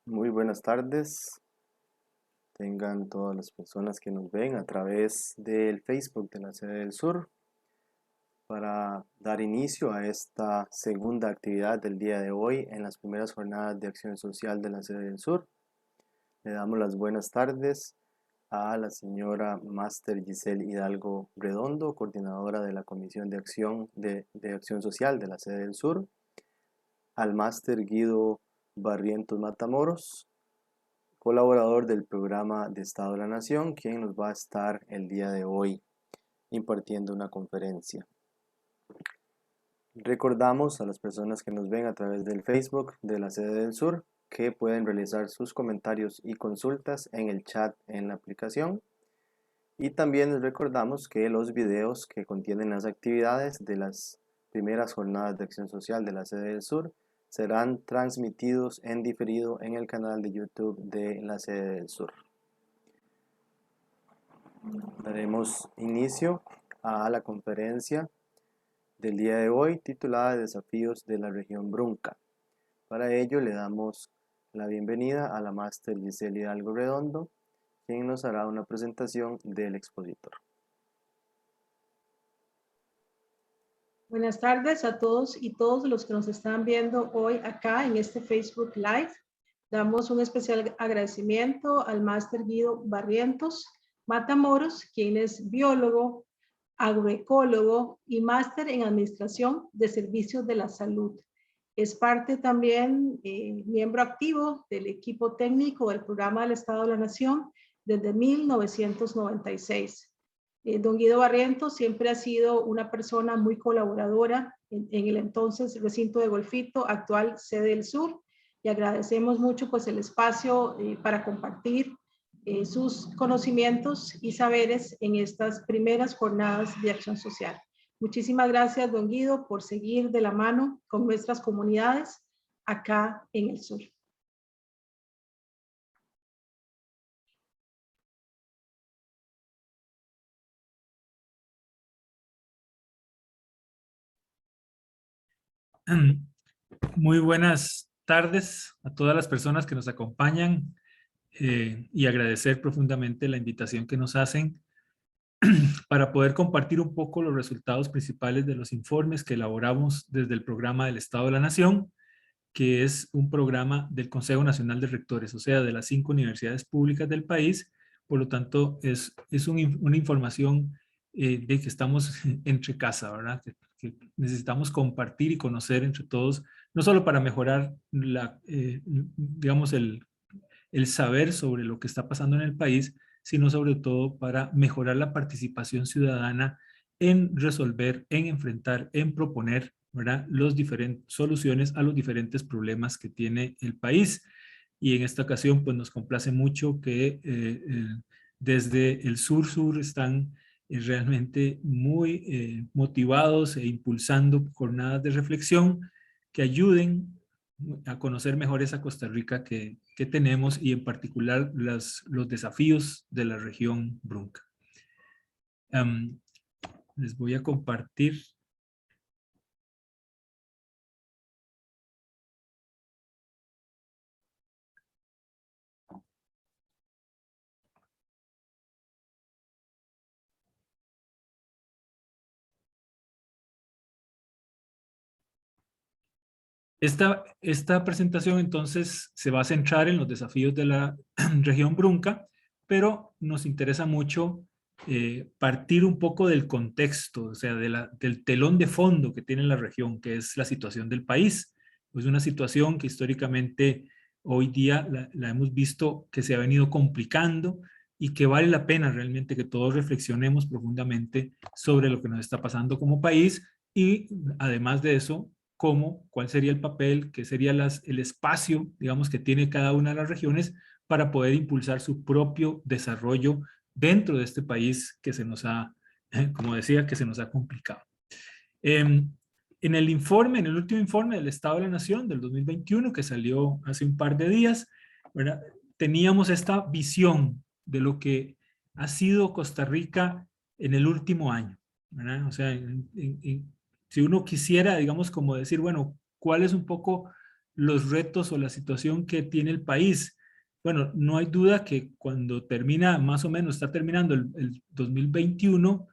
Muy buenas tardes, tengan todas las personas que nos ven a través del Facebook de la Sede del Sur. Para dar inicio a esta segunda actividad del día de hoy en las primeras jornadas de acción social de la Sede del Sur, le damos las buenas tardes a la señora Máster Giselle Hidalgo Redondo, coordinadora de la Comisión de Acción Social de la Sede del Sur, al Máster Guido Barrientos Matamoros, colaborador del programa de Estado de la Nación, quien nos va a estar el día de hoy impartiendo una conferencia. Recordamos a las personas que nos ven a través del Facebook de la Sede del Sur que pueden realizar sus comentarios y consultas en el chat en la aplicación. Y también les recordamos que los videos que contienen las actividades de las primeras jornadas de acción social de la Sede del Sur serán transmitidos en diferido en el canal de YouTube de la Sede del Sur. Daremos inicio a la conferencia del día de hoy titulada Desafíos de la región Brunca. Para ello le damos la bienvenida a la Máster Giselle Hidalgo Redondo, quien nos hará una presentación del expositor. Buenas tardes a todos y todos los que nos están viendo hoy acá en este Facebook Live. Damos un especial agradecimiento al Máster Guido Barrientos Matamoros, quien es biólogo, agroecólogo y máster en Administración de Servicios de la Salud. Es parte también, miembro activo del equipo técnico del Programa del Estado de la Nación desde 1996. Don Guido Barrientos siempre ha sido una persona muy colaboradora en el entonces recinto de Golfito, actual Sede del Sur, y agradecemos mucho pues el espacio para compartir sus conocimientos y saberes en estas primeras jornadas de acción social. Muchísimas gracias, don Guido, por seguir de la mano con nuestras comunidades acá en el sur. Muy buenas tardes a todas las personas que nos acompañan y agradecer profundamente la invitación que nos hacen para poder compartir un poco los resultados principales de los informes que elaboramos desde el programa del Estado de la Nación, que es un programa del Consejo Nacional de Rectores, o sea, de las 5 universidades públicas del país. Por lo tanto, es una información de que estamos entre casa, ¿verdad? Que necesitamos compartir y conocer entre todos, no solo para mejorar digamos, el saber sobre lo que está pasando en el país, sino sobre todo para mejorar la participación ciudadana en resolver, en enfrentar, en proponer, ¿verdad?, soluciones a los diferentes problemas que tiene el país. Y en esta ocasión, pues nos complace mucho que desde el sur están realmente muy motivados e impulsando jornadas de reflexión que ayuden a conocer mejor esa Costa Rica que tenemos y en particular los desafíos de la región Brunca. Les voy a compartir. Esta presentación entonces se va a centrar en los desafíos de la región Brunca, pero nos interesa mucho partir un poco del contexto, o sea, del telón de fondo que tiene la región, que es la situación del país. Es una situación que históricamente hoy día la hemos visto que se ha venido complicando y que vale la pena realmente que todos reflexionemos profundamente sobre lo que nos está pasando como país y además de eso, cuál sería el papel, qué sería el espacio, digamos, que tiene cada una de las regiones para poder impulsar su propio desarrollo dentro de este país que se nos ha, como decía, que se nos ha complicado. En el último informe del Estado de la Nación del 2021, que salió hace un par de días, ¿verdad?, teníamos esta visión de lo que ha sido Costa Rica en el último año, ¿verdad? O sea, si uno quisiera, digamos, como decir, bueno, ¿cuál es un poco los retos o la situación que tiene el país. Bueno, no hay duda que cuando termina, más o menos está terminando el 2021,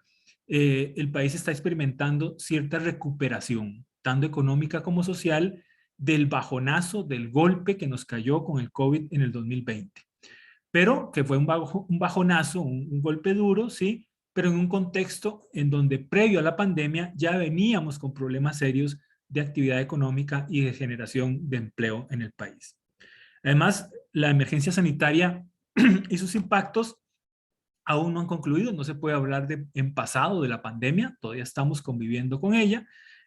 el país está experimentando cierta recuperación, tanto económica como social, del bajonazo, del golpe que nos cayó con el COVID en el 2020. Pero que fue un bajonazo, un golpe duro, sí, pero en un contexto en donde previo a la pandemia ya veníamos con problemas serios de actividad económica y de generación de empleo en el país. Además, la emergencia sanitaria y sus impactos aún no han concluido, no se puede hablar en pasado de la pandemia, todavía estamos conviviendo con ella,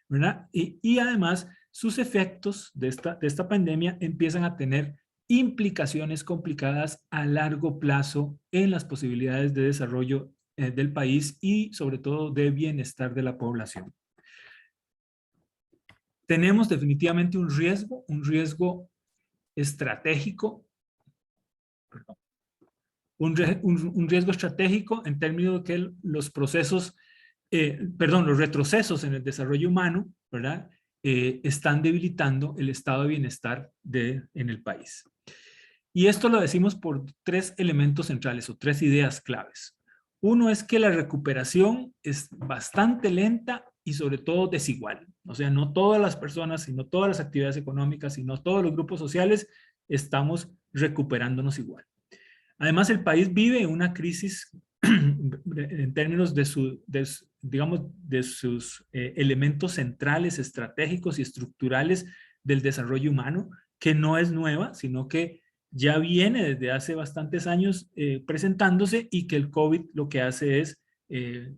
¿verdad? Y además, sus efectos de esta pandemia empiezan a tener implicaciones complicadas a largo plazo en las posibilidades de desarrollo del país y sobre todo de bienestar de la población. Tenemos definitivamente un riesgo estratégico, perdón, un riesgo estratégico en términos de que los procesos, los retrocesos en el desarrollo humano, ¿verdad? Están debilitando el estado de bienestar en el país. Y esto lo decimos por tres elementos centrales o tres ideas claves. Uno es que la recuperación es bastante lenta y sobre todo desigual. O sea, no todas las personas, sino todas las actividades económicas, sino todos los grupos sociales estamos recuperándonos igual. Además, el país vive una crisis en términos de sus elementos centrales, estratégicos y estructurales del desarrollo humano, que no es nueva, sino que ya viene desde hace bastantes años presentándose y que el COVID lo que hace es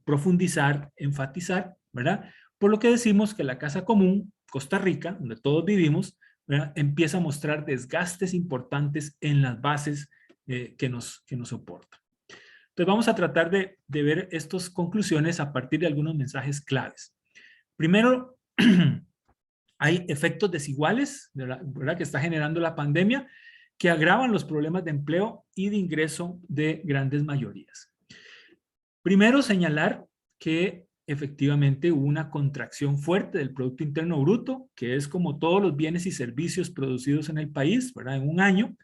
profundizar, enfatizar, ¿verdad? Por lo que decimos que la casa común, Costa Rica, donde todos vivimos, ¿verdad? Empieza a mostrar desgastes importantes en las bases que nos soportan. Entonces vamos a tratar de ver estas conclusiones a partir de algunos mensajes claves. Primero, hay efectos desiguales, ¿verdad? Que está generando la pandemia, que agravan los problemas de empleo y de ingreso de grandes mayorías. Primero, señalar que efectivamente hubo una contracción fuerte del Producto Interno Bruto, que es como todos los bienes y servicios producidos en el país, ¿verdad? En un año.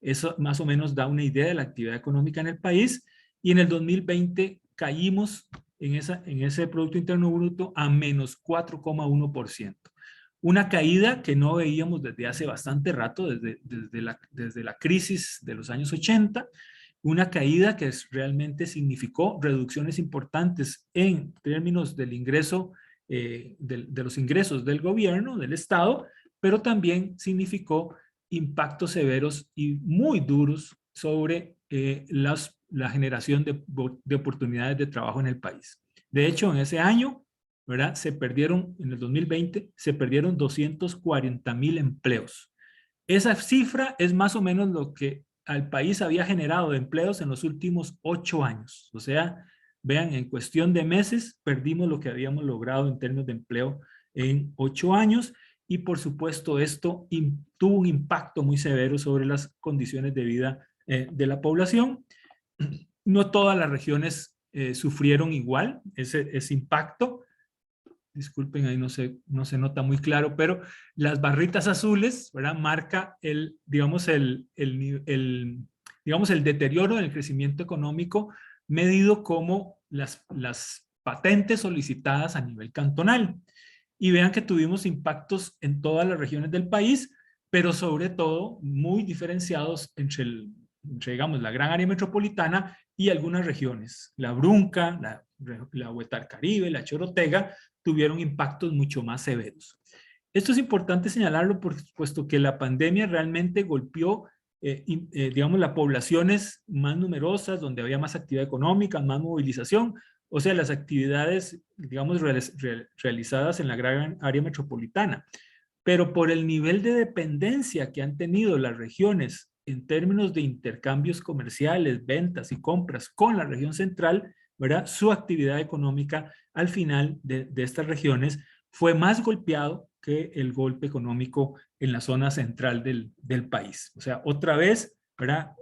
Eso más o menos da una idea de la actividad económica en el país. Y en el 2020 caímos en ese Producto Interno Bruto a menos 4,1%. Una caída que no veíamos desde hace bastante rato, desde la crisis de los años 80, una caída que realmente significó reducciones importantes en términos del ingreso, de los ingresos del gobierno, del Estado, pero también significó impactos severos y muy duros sobre la generación de oportunidades de trabajo en el país. De hecho, en ese año, ¿verdad? En el 2020, se perdieron 240,000 empleos. Esa cifra es más o menos lo que al país había generado de empleos en los últimos 8 años. O sea, vean, en cuestión de meses perdimos lo que habíamos logrado en términos de empleo en 8 años. Y por supuesto esto tuvo un impacto muy severo sobre las condiciones de vida de la población. No todas las regiones sufrieron igual ese impacto. Disculpen, ahí no se nota muy claro, pero las barritas azules, ¿verdad? Marca digamos, el deterioro del crecimiento económico medido como las patentes solicitadas a nivel cantonal. Y vean que tuvimos impactos en todas las regiones del país, pero sobre todo muy diferenciados entre digamos, la gran área metropolitana y algunas regiones. La Brunca, la Huetar Caribe, la Chorotega, tuvieron impactos mucho más severos. Esto es importante señalarlo puesto que la pandemia realmente golpeó, digamos, las poblaciones más numerosas, donde había más actividad económica, más movilización, o sea, las actividades, digamos, realizadas en la gran área metropolitana. Pero por el nivel de dependencia que han tenido las regiones en términos de intercambios comerciales, ventas y compras con la región central, ¿verdad? Su actividad económica al final de estas regiones fue más golpeado que el golpe económico en la zona central del país. O sea, otra vez, ¿verdad?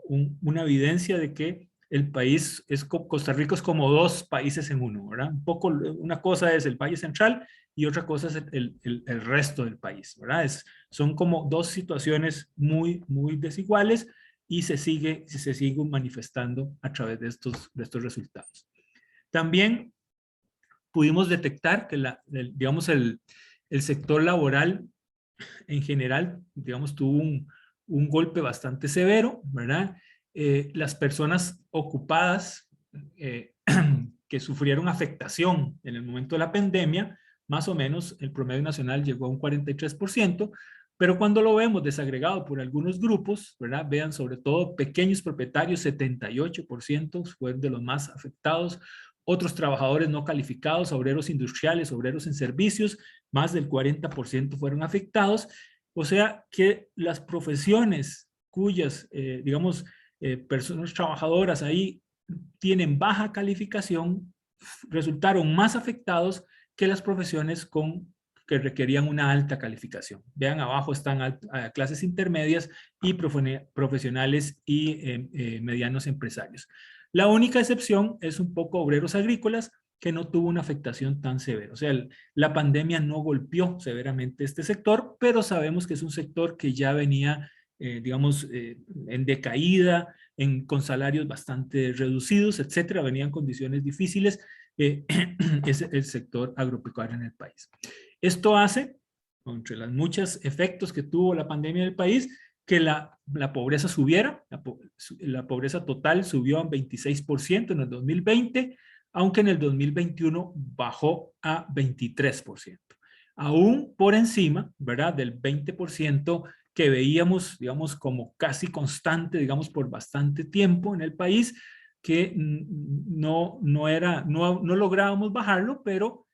Una evidencia de que el país, Costa Rica es como dos países en uno, ¿verdad? Un poco, una cosa es el Valle Central y otra cosa es el resto del país, ¿verdad? Son como dos situaciones muy, muy desiguales y se sigue manifestando a través de estos resultados. También pudimos detectar que digamos, el sector laboral en general, digamos, tuvo un golpe bastante severo, ¿verdad? Las personas ocupadas que sufrieron afectación en el momento de la pandemia, más o menos el promedio nacional llegó a un 43%, pero cuando lo vemos desagregado por algunos grupos, ¿verdad? Vean, sobre todo pequeños propietarios, 78% fueron de los más afectados, otros trabajadores no calificados, obreros industriales, obreros en servicios, más del 40% fueron afectados. O sea que las profesiones cuyas, digamos, personas trabajadoras ahí tienen baja calificación, resultaron más afectados que las profesiones que requerían una alta calificación. Vean, abajo están clases intermedias y profesionales y medianos empresarios. La única excepción es un poco obreros agrícolas, que no tuvo una afectación tan severa. O sea, la pandemia no golpeó severamente este sector, pero sabemos que es un sector que ya venía, digamos, en decaída, con salarios bastante reducidos, etcétera, venían condiciones difíciles, es el sector agropecuario en el país. Esto hace, entre los muchos efectos que tuvo la pandemia en el país, que la pobreza subiera, la pobreza total subió a 26% en el 2020, aunque en el 2021 bajó a 23%. Aún por encima, ¿verdad?, del 20% que veíamos, digamos, como casi constante, digamos, por bastante tiempo en el país, que no lográbamos bajarlo, pero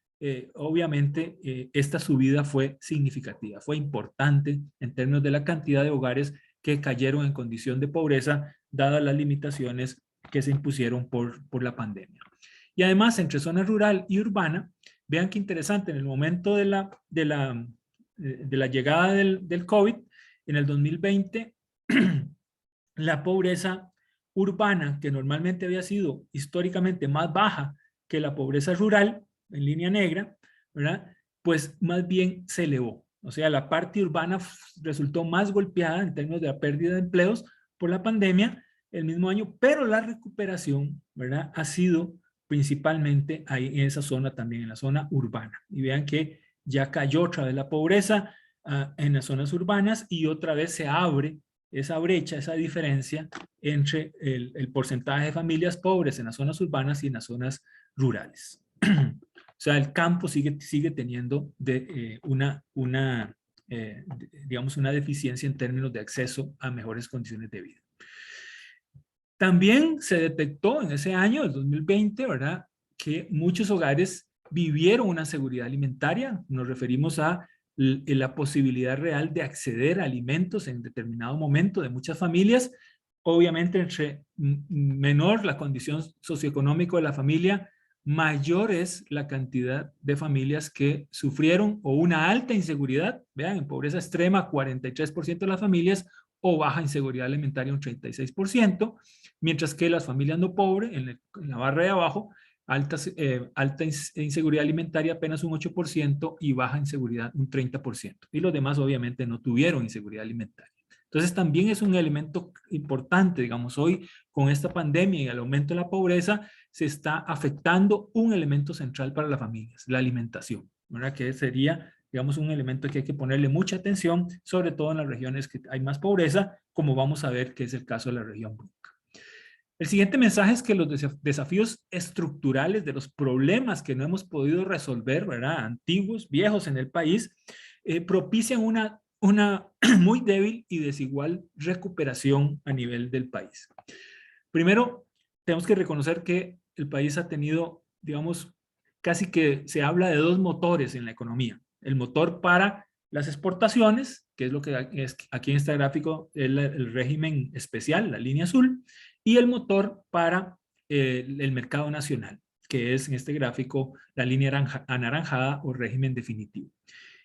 obviamente esta subida fue significativa, fue importante en términos de la cantidad de hogares que cayeron en condición de pobreza, dadas las limitaciones que se impusieron por la pandemia. Y además, entre zona rural y urbana, vean qué interesante, en el momento de la llegada del COVID, en el 2020, la pobreza urbana, que normalmente había sido históricamente más baja que la pobreza rural, en línea negra, ¿verdad?, pues más bien se elevó. O sea, la parte urbana resultó más golpeada en términos de la pérdida de empleos por la pandemia el mismo año, pero la recuperación, ¿verdad?, ha sido principalmente ahí en esa zona también, en la zona urbana. Y vean que ya cayó otra vez la pobreza en las zonas urbanas y otra vez se abre esa brecha, esa diferencia entre el porcentaje de familias pobres en las zonas urbanas y en las zonas rurales. O sea, el campo sigue teniendo digamos, una deficiencia en términos de acceso a mejores condiciones de vida. También se detectó en ese año, el 2020, ¿verdad?, que muchos hogares vivieron una seguridad alimentaria. Nos referimos a la posibilidad real de acceder a alimentos en determinado momento de muchas familias. Obviamente, entre menor la condición socioeconómica de la familia, mayor es la cantidad de familias que sufrieron o una alta inseguridad. Vean, en pobreza extrema, 43% de las familias, o baja inseguridad alimentaria, un 36%, mientras que las familias no pobres, en la barra de abajo, alta inseguridad alimentaria apenas un 8% y baja inseguridad un 30%. Y los demás obviamente no tuvieron inseguridad alimentaria. Entonces también es un elemento importante, digamos, hoy con esta pandemia y el aumento de la pobreza se está afectando un elemento central para las familias, la alimentación, ¿verdad?, que sería, digamos, un elemento que hay que ponerle mucha atención, sobre todo en las regiones que hay más pobreza, como vamos a ver que es el caso de la región Brunca. El siguiente mensaje es que los desafíos estructurales de los problemas que no hemos podido resolver, ¿verdad?, antiguos, viejos en el país, propician una muy débil y desigual recuperación a nivel del país. Primero, tenemos que reconocer que el país ha tenido, digamos, casi que se habla de dos motores en la economía. El motor para las exportaciones, que es lo que es aquí en este gráfico, el régimen especial, la línea azul, y el motor para el mercado nacional, que es en este gráfico la línea anaranjada o régimen definitivo.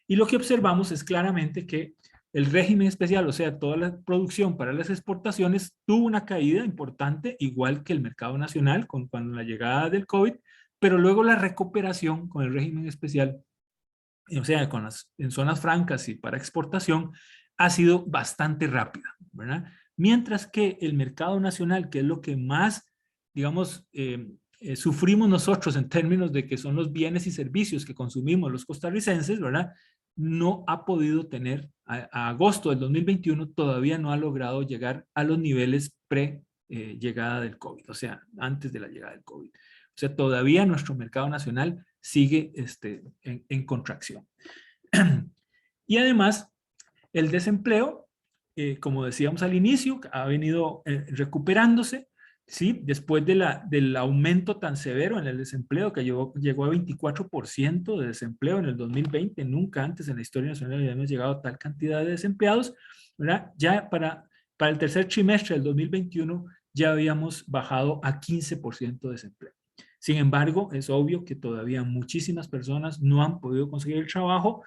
Y lo que observamos es claramente que el régimen especial, o sea, toda la producción para las exportaciones, tuvo una caída importante, igual que el mercado nacional con la llegada del COVID, pero luego la recuperación con el régimen especial, o sea, en zonas francas y para exportación, ha sido bastante rápida, ¿verdad? Mientras que el mercado nacional, que es lo que más, digamos, sufrimos nosotros en términos de que son los bienes y servicios que consumimos los costarricenses, ¿verdad? No ha podido tener, a agosto del 2021, todavía no ha logrado llegar a los niveles pre-llegada del COVID, o sea, antes de la llegada del COVID. O sea, todavía nuestro mercado nacional sigue en contracción. Y además, el desempleo, como decíamos al inicio, ha venido recuperándose, ¿sí? Después del aumento tan severo en el desempleo, que llegó a 24% de desempleo en el 2020, nunca antes en la historia nacional habíamos llegado a tal cantidad de desempleados, ¿verdad? Ya para el tercer trimestre del 2021 ya habíamos bajado a 15% de desempleo. Sin embargo, es obvio que todavía muchísimas personas no han podido conseguir el trabajo,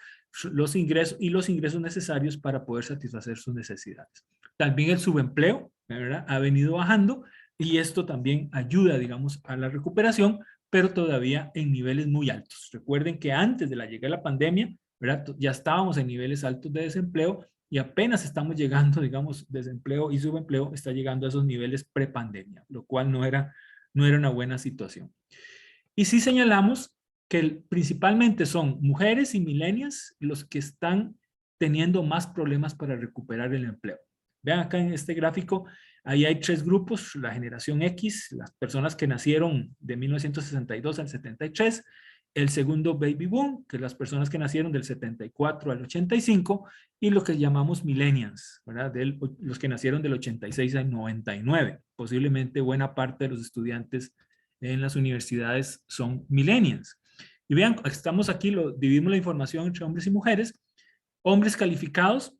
los ingresos necesarios para poder satisfacer sus necesidades. También el subempleo, ¿verdad?, ha venido bajando y esto también ayuda, digamos, a la recuperación, pero todavía en niveles muy altos. Recuerden que antes de la llegada de la pandemia, ¿verdad?, ya estábamos en niveles altos de desempleo y apenas estamos llegando, digamos, desempleo y subempleo está llegando a esos niveles prepandemia, lo cual no era una buena situación. Y sí señalamos que principalmente son mujeres y millennials los que están teniendo más problemas para recuperar el empleo. Vean acá en este gráfico, ahí hay 3 grupos: la generación X, las personas que nacieron de 1962 al 73, el segundo baby boom, que es las personas que nacieron del 74 al 85, y lo que llamamos millennials, ¿verdad?, los que nacieron del 86 al 99. Posiblemente buena parte de los estudiantes en las universidades son millennials. Y vean, estamos aquí, dividimos la información entre hombres y mujeres. Hombres calificados,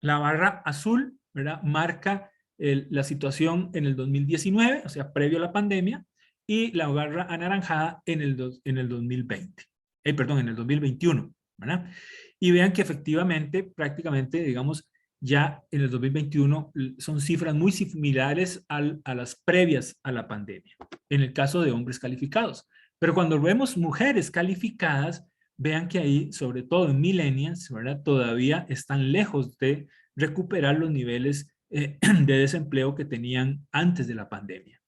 la barra azul, ¿verdad?, marca la situación en el 2019, o sea, previo a la pandemia, y la barra anaranjada en el 2020. Perdón, en el 2021, ¿verdad? Y vean que efectivamente, prácticamente, digamos, ya en el 2021 son cifras muy similares a las previas a la pandemia, en el caso de hombres calificados. Pero cuando vemos mujeres calificadas, vean que ahí, sobre todo en millennials, ¿verdad?, todavía están lejos de recuperar los niveles de desempleo que tenían antes de la pandemia.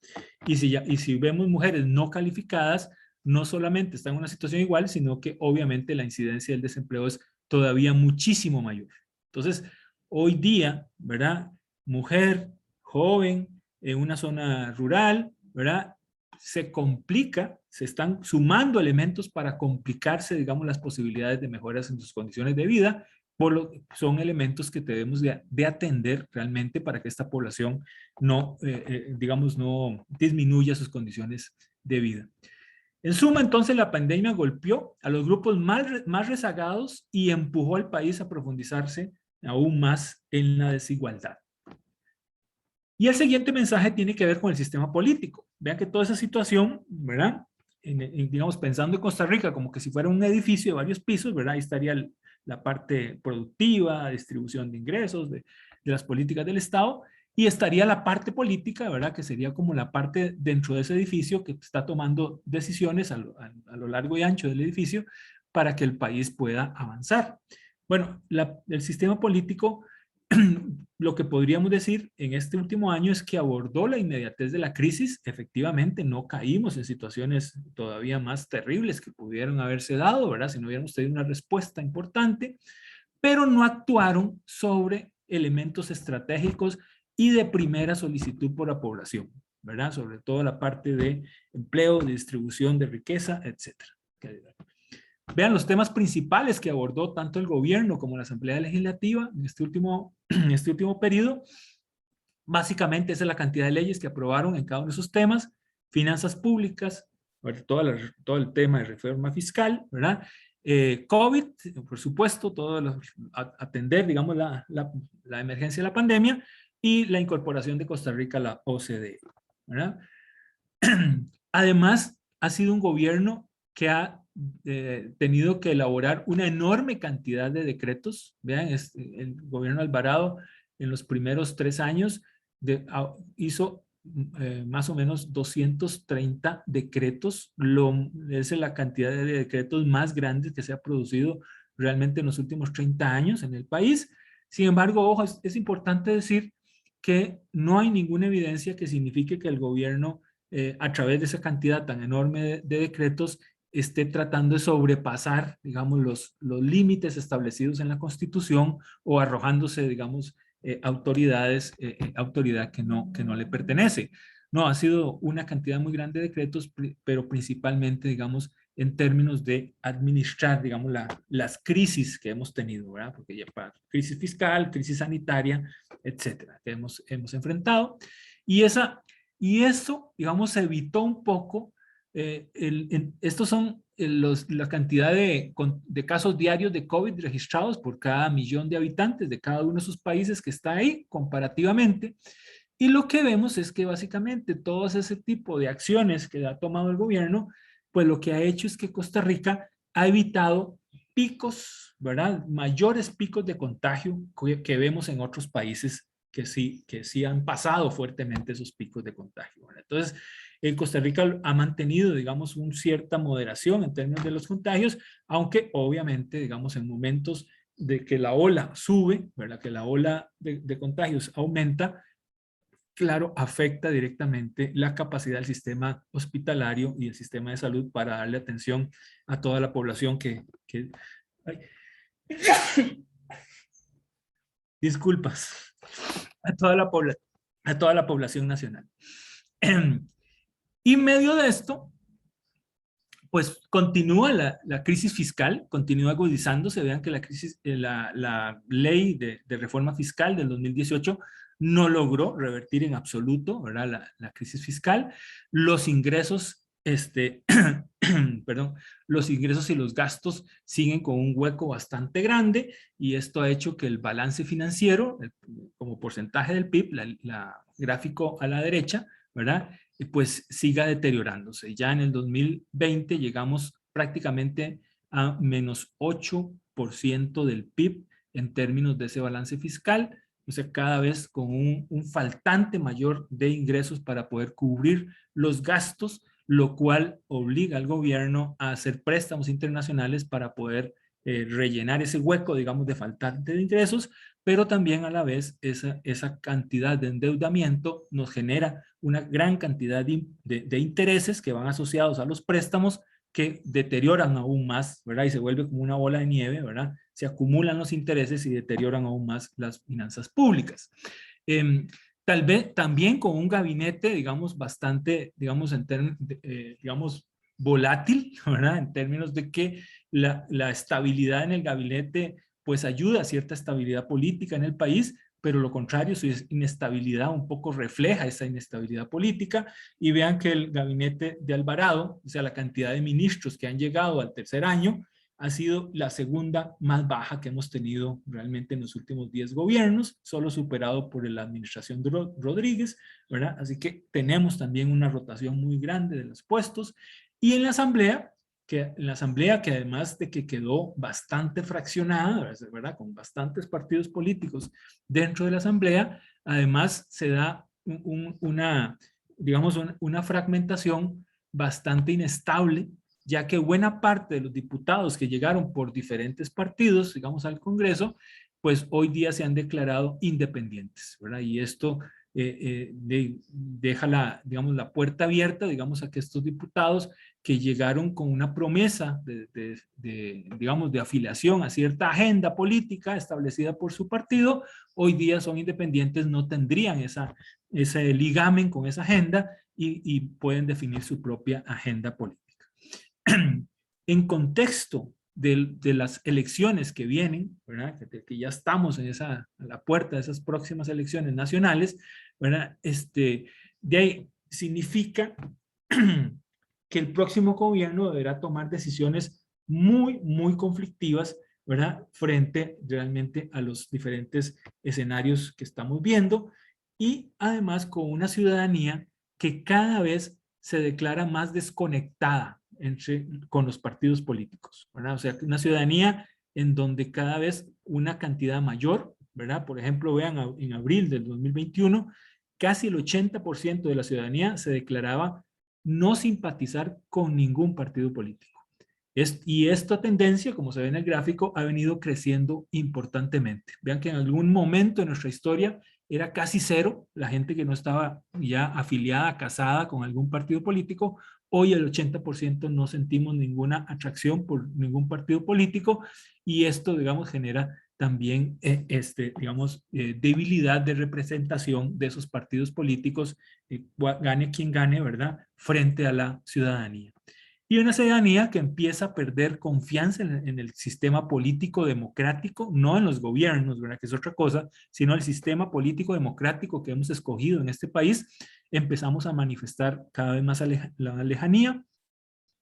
Y si vemos mujeres no calificadas, no solamente están en una situación igual, sino que obviamente la incidencia del desempleo es todavía muchísimo mayor. Entonces, hoy día, ¿verdad?, mujer, joven, en una zona rural, ¿verdad?, se complica, se están sumando elementos para complicarse, digamos, las posibilidades de mejoras en sus condiciones de vida. Son elementos que debemos de atender realmente para que esta población no, digamos, no disminuya sus condiciones de vida. En suma, entonces, la pandemia golpeó a los grupos más rezagados y empujó al país a profundizarse aún más en la desigualdad. Y el siguiente mensaje tiene que ver con el sistema político. Vean que toda esa situación, ¿verdad?, digamos, pensando en Costa Rica como que si fuera un edificio de varios pisos, ¿verdad?, ahí estaría la parte productiva, distribución de ingresos, de las políticas del Estado, y estaría la parte política, ¿verdad?, que sería como la parte dentro de ese edificio que está tomando decisiones a lo largo y ancho del edificio para que el país pueda avanzar. Bueno, el sistema político, lo que podríamos decir en este último año es que abordó la inmediatez de la crisis. Efectivamente, no caímos en situaciones todavía más terribles que pudieron haberse dado, ¿verdad?, si no hubiéramos tenido una respuesta importante, pero no actuaron sobre elementos estratégicos y de primera solicitud por la población, ¿verdad?, sobre todo la parte de empleo, de distribución de riqueza, etcétera. Vean los temas principales que abordó tanto el gobierno como la Asamblea Legislativa en este último periodo. Básicamente esa es la cantidad de leyes que aprobaron en cada uno de esos temas: finanzas públicas, todo el tema de reforma fiscal, ¿verdad?, COVID, por supuesto, atender, digamos, la emergencia de la pandemia, y la incorporación de Costa Rica a la OCDE, ¿verdad? Además, ha sido un gobierno que ha tenido que elaborar una enorme cantidad de decretos. Vean, el gobierno Alvarado en los primeros 3 años hizo más o menos 230 decretos. Es la cantidad de decretos más grandes que se ha producido realmente en los últimos 30 años en el país. Sin embargo, ojo, es importante decir que no hay ninguna evidencia que signifique que el gobierno, a través de esa cantidad tan enorme de decretos, esté tratando de sobrepasar, digamos, los límites establecidos en la Constitución o arrojándose, digamos, autoridad que no le pertenece. No, ha sido una cantidad muy grande de decretos, pero principalmente, digamos, en términos de administrar, digamos, las crisis que hemos tenido, ¿verdad? Porque ya para crisis fiscal, crisis sanitaria, etcétera, que hemos enfrentado. Y eso, digamos, evitó un poco, estos son la cantidad de casos diarios de COVID registrados por cada millón de habitantes de cada uno de esos países que está ahí comparativamente. Y lo que vemos es que básicamente todo ese tipo de acciones que ha tomado el gobierno, pues lo que ha hecho es que Costa Rica ha evitado picos, ¿verdad? Mayores picos de contagio que vemos en otros países que sí han pasado fuertemente esos picos de contagio, ¿verdad? Entonces, en Costa Rica ha mantenido, digamos, una cierta moderación en términos de los contagios, aunque obviamente, digamos, en momentos de que la ola sube, ¿verdad? Que la ola de contagios aumenta, claro, afecta directamente la capacidad del sistema hospitalario y el sistema de salud para darle atención a toda la población ay. Disculpas, a toda la población nacional. Y en medio de esto, pues continúa la crisis fiscal, continúa agudizándose. Vean que la ley de reforma fiscal del 2018 no logró revertir en absoluto, ¿verdad? La crisis fiscal. Los ingresos, perdón, los ingresos y los gastos siguen con un hueco bastante grande, y esto ha hecho que el balance financiero, como porcentaje del PIB, la gráfico a la derecha, ¿verdad? Pues siga deteriorándose. Ya en el 2020 llegamos prácticamente a menos 8% del PIB en términos de ese balance fiscal, o sea, cada vez con un faltante mayor de ingresos para poder cubrir los gastos, lo cual obliga al gobierno a hacer préstamos internacionales para poder rellenar ese hueco, digamos, de faltante de ingresos, pero también a la vez esa cantidad de endeudamiento nos genera una gran cantidad de intereses que van asociados a los préstamos, que deterioran aún más, ¿verdad? Y se vuelve como una bola de nieve, ¿verdad? Se acumulan los intereses y deterioran aún más las finanzas públicas. Tal vez también con un gabinete, digamos, bastante, digamos, digamos, volátil, ¿verdad? En términos de que la estabilidad en el gabinete pues ayuda a cierta estabilidad política en el país, pero lo contrario, su inestabilidad un poco refleja esa inestabilidad política. Y vean que el gabinete de Alvarado, o sea, la cantidad de ministros que han llegado al 3er año, ha sido la segunda más baja que hemos tenido realmente en los últimos 10 gobiernos, solo superado por la administración de Rodríguez, ¿verdad? Así que tenemos también una rotación muy grande de los puestos. Y en la asamblea, que además de que quedó bastante fraccionada, ¿verdad? Con bastantes partidos políticos dentro de la asamblea, además se da digamos, una fragmentación bastante inestable, ya que buena parte de los diputados que llegaron por diferentes partidos, digamos, al Congreso, pues hoy día se han declarado independientes, ¿verdad? Y esto deja digamos, la puerta abierta, digamos, a que estos diputados que llegaron con una promesa digamos, de afiliación a cierta agenda política establecida por su partido, hoy día son independientes, no tendrían ese ligamen con esa agenda y pueden definir su propia agenda política. En contexto de las elecciones que vienen, ¿verdad? Que ya estamos a la puerta de esas próximas elecciones nacionales, ¿verdad? De ahí significa que el próximo gobierno deberá tomar decisiones muy, muy conflictivas, ¿verdad? Frente realmente a los diferentes escenarios que estamos viendo, y además con una ciudadanía que cada vez se declara más desconectada con los partidos políticos, ¿verdad? O sea, una ciudadanía en donde cada vez una cantidad mayor, ¿verdad? Por ejemplo, vean, en abril del 2021, casi el 80% de la ciudadanía se declaraba no simpatizar con ningún partido político. Y esta tendencia, como se ve en el gráfico, ha venido creciendo importantemente. Vean que en algún momento de nuestra historia era casi cero la gente que no estaba ya afiliada, casada con algún partido político. Hoy el 80% no sentimos ninguna atracción por ningún partido político y esto, digamos, genera también, debilidad de representación de esos partidos políticos, gane quien gane, ¿verdad?, frente a la ciudadanía. Y una ciudadanía que empieza a perder confianza en el sistema político democrático, no en los gobiernos, ¿verdad?, que es otra cosa, sino el sistema político democrático que hemos escogido en este país. Empezamos a manifestar cada vez más la lejanía.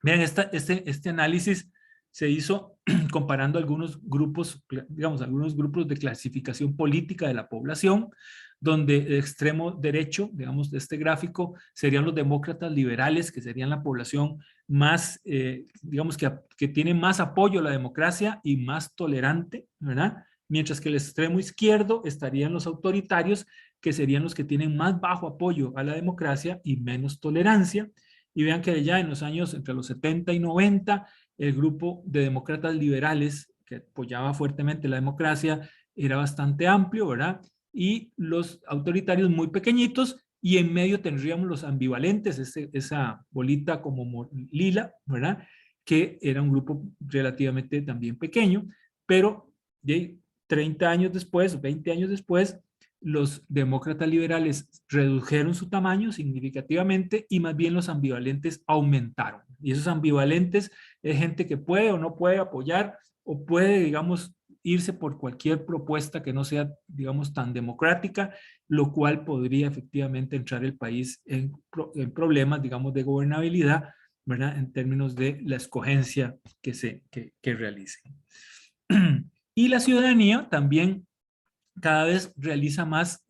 Vean, este análisis se hizo comparando algunos grupos, digamos, algunos grupos de clasificación política de la población, donde el extremo derecho, digamos, de este gráfico, serían los demócratas liberales, que serían la población más, digamos, que tiene más apoyo a la democracia y más tolerante, ¿verdad? Mientras que el extremo izquierdo estarían los autoritarios, que serían los que tienen más bajo apoyo a la democracia y menos tolerancia. Y vean que ya en los años entre los 70 y 90, el grupo de demócratas liberales, que apoyaba fuertemente la democracia, era bastante amplio, ¿verdad? Y los autoritarios muy pequeñitos, y en medio tendríamos los ambivalentes, esa bolita como lila, ¿verdad?, que era un grupo relativamente también pequeño, pero de 30 años después, 20 años después, los demócratas liberales redujeron su tamaño significativamente y más bien los ambivalentes aumentaron. Y esos ambivalentes es gente que puede o no puede apoyar o puede, digamos, irse por cualquier propuesta que no sea, digamos, tan democrática, lo cual podría efectivamente entrar el país en problemas, digamos, de gobernabilidad, ¿verdad?, en términos de la escogencia que realicen. Y la ciudadanía también cada vez realiza más,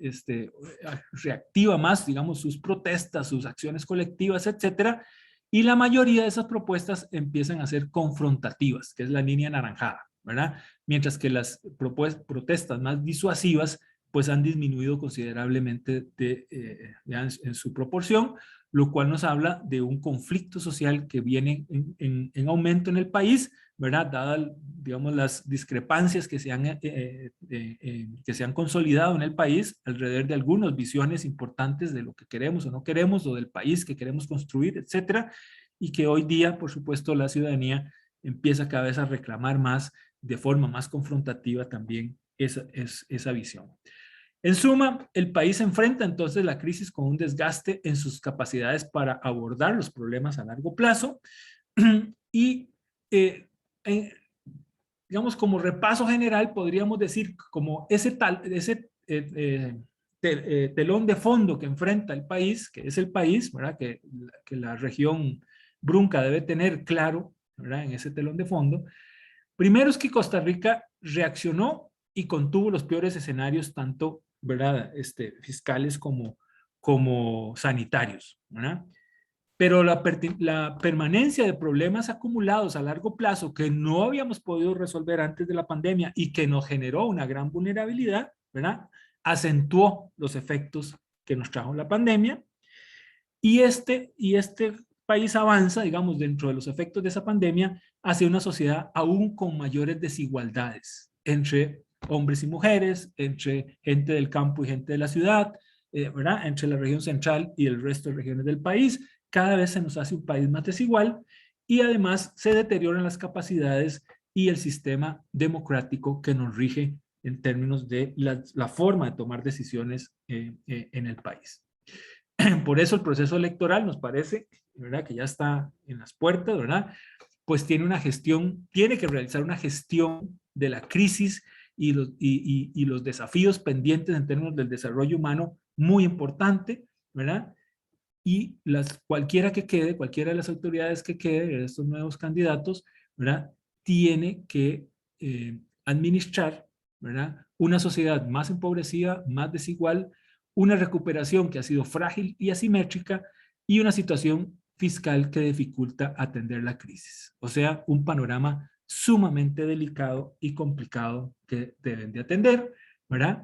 reactiva más, digamos, sus protestas, sus acciones colectivas, etcétera, y la mayoría de esas propuestas empiezan a ser confrontativas, que es la línea anaranjada, ¿verdad? Mientras que las protestas más disuasivas pues han disminuido considerablemente en su proporción, lo cual nos habla de un conflicto social que viene en aumento en el país, ¿verdad? Dadas, digamos, las discrepancias que se han consolidado en el país alrededor de algunas visiones importantes de lo que queremos o no queremos, o del país que queremos construir, etcétera, y que hoy día, por supuesto, la ciudadanía empieza cada vez a reclamar más, de forma más confrontativa también, esa visión. En suma, el país enfrenta entonces la crisis con un desgaste en sus capacidades para abordar los problemas a largo plazo y, digamos, como repaso general, podríamos decir como ese telón de fondo que enfrenta el país, que es el país, ¿verdad?, que la región Brunca debe tener claro, ¿verdad?, en ese telón de fondo. Primero es que Costa Rica reaccionó y contuvo los peores escenarios, tanto, ¿verdad?, fiscales como sanitarios, ¿verdad? Pero la permanencia de problemas acumulados a largo plazo que no habíamos podido resolver antes de la pandemia y que nos generó una gran vulnerabilidad, ¿verdad?, acentuó los efectos que nos trajo la pandemia. Y este país avanza, digamos, dentro de los efectos de esa pandemia hacia una sociedad aún con mayores desigualdades entre hombres y mujeres, entre gente del campo y gente de la ciudad, ¿verdad?, entre la región central y el resto de regiones del país. Cada vez se nos hace un país más desigual y además se deterioran las capacidades y el sistema democrático que nos rige en términos de la forma de tomar decisiones en el país. Por eso el proceso electoral nos parece, ¿verdad?, que ya está en las puertas, ¿verdad?, pues tiene que realizar una gestión de la crisis y los desafíos pendientes en términos del desarrollo humano muy importante, ¿verdad? Y cualquiera de las autoridades que quede, de estos nuevos candidatos, ¿verdad?, tiene que administrar, ¿verdad?, una sociedad más empobrecida, más desigual, una recuperación que ha sido frágil y asimétrica y una situación fiscal que dificulta atender la crisis. O sea, un panorama sumamente delicado y complicado que deben de atender, ¿verdad?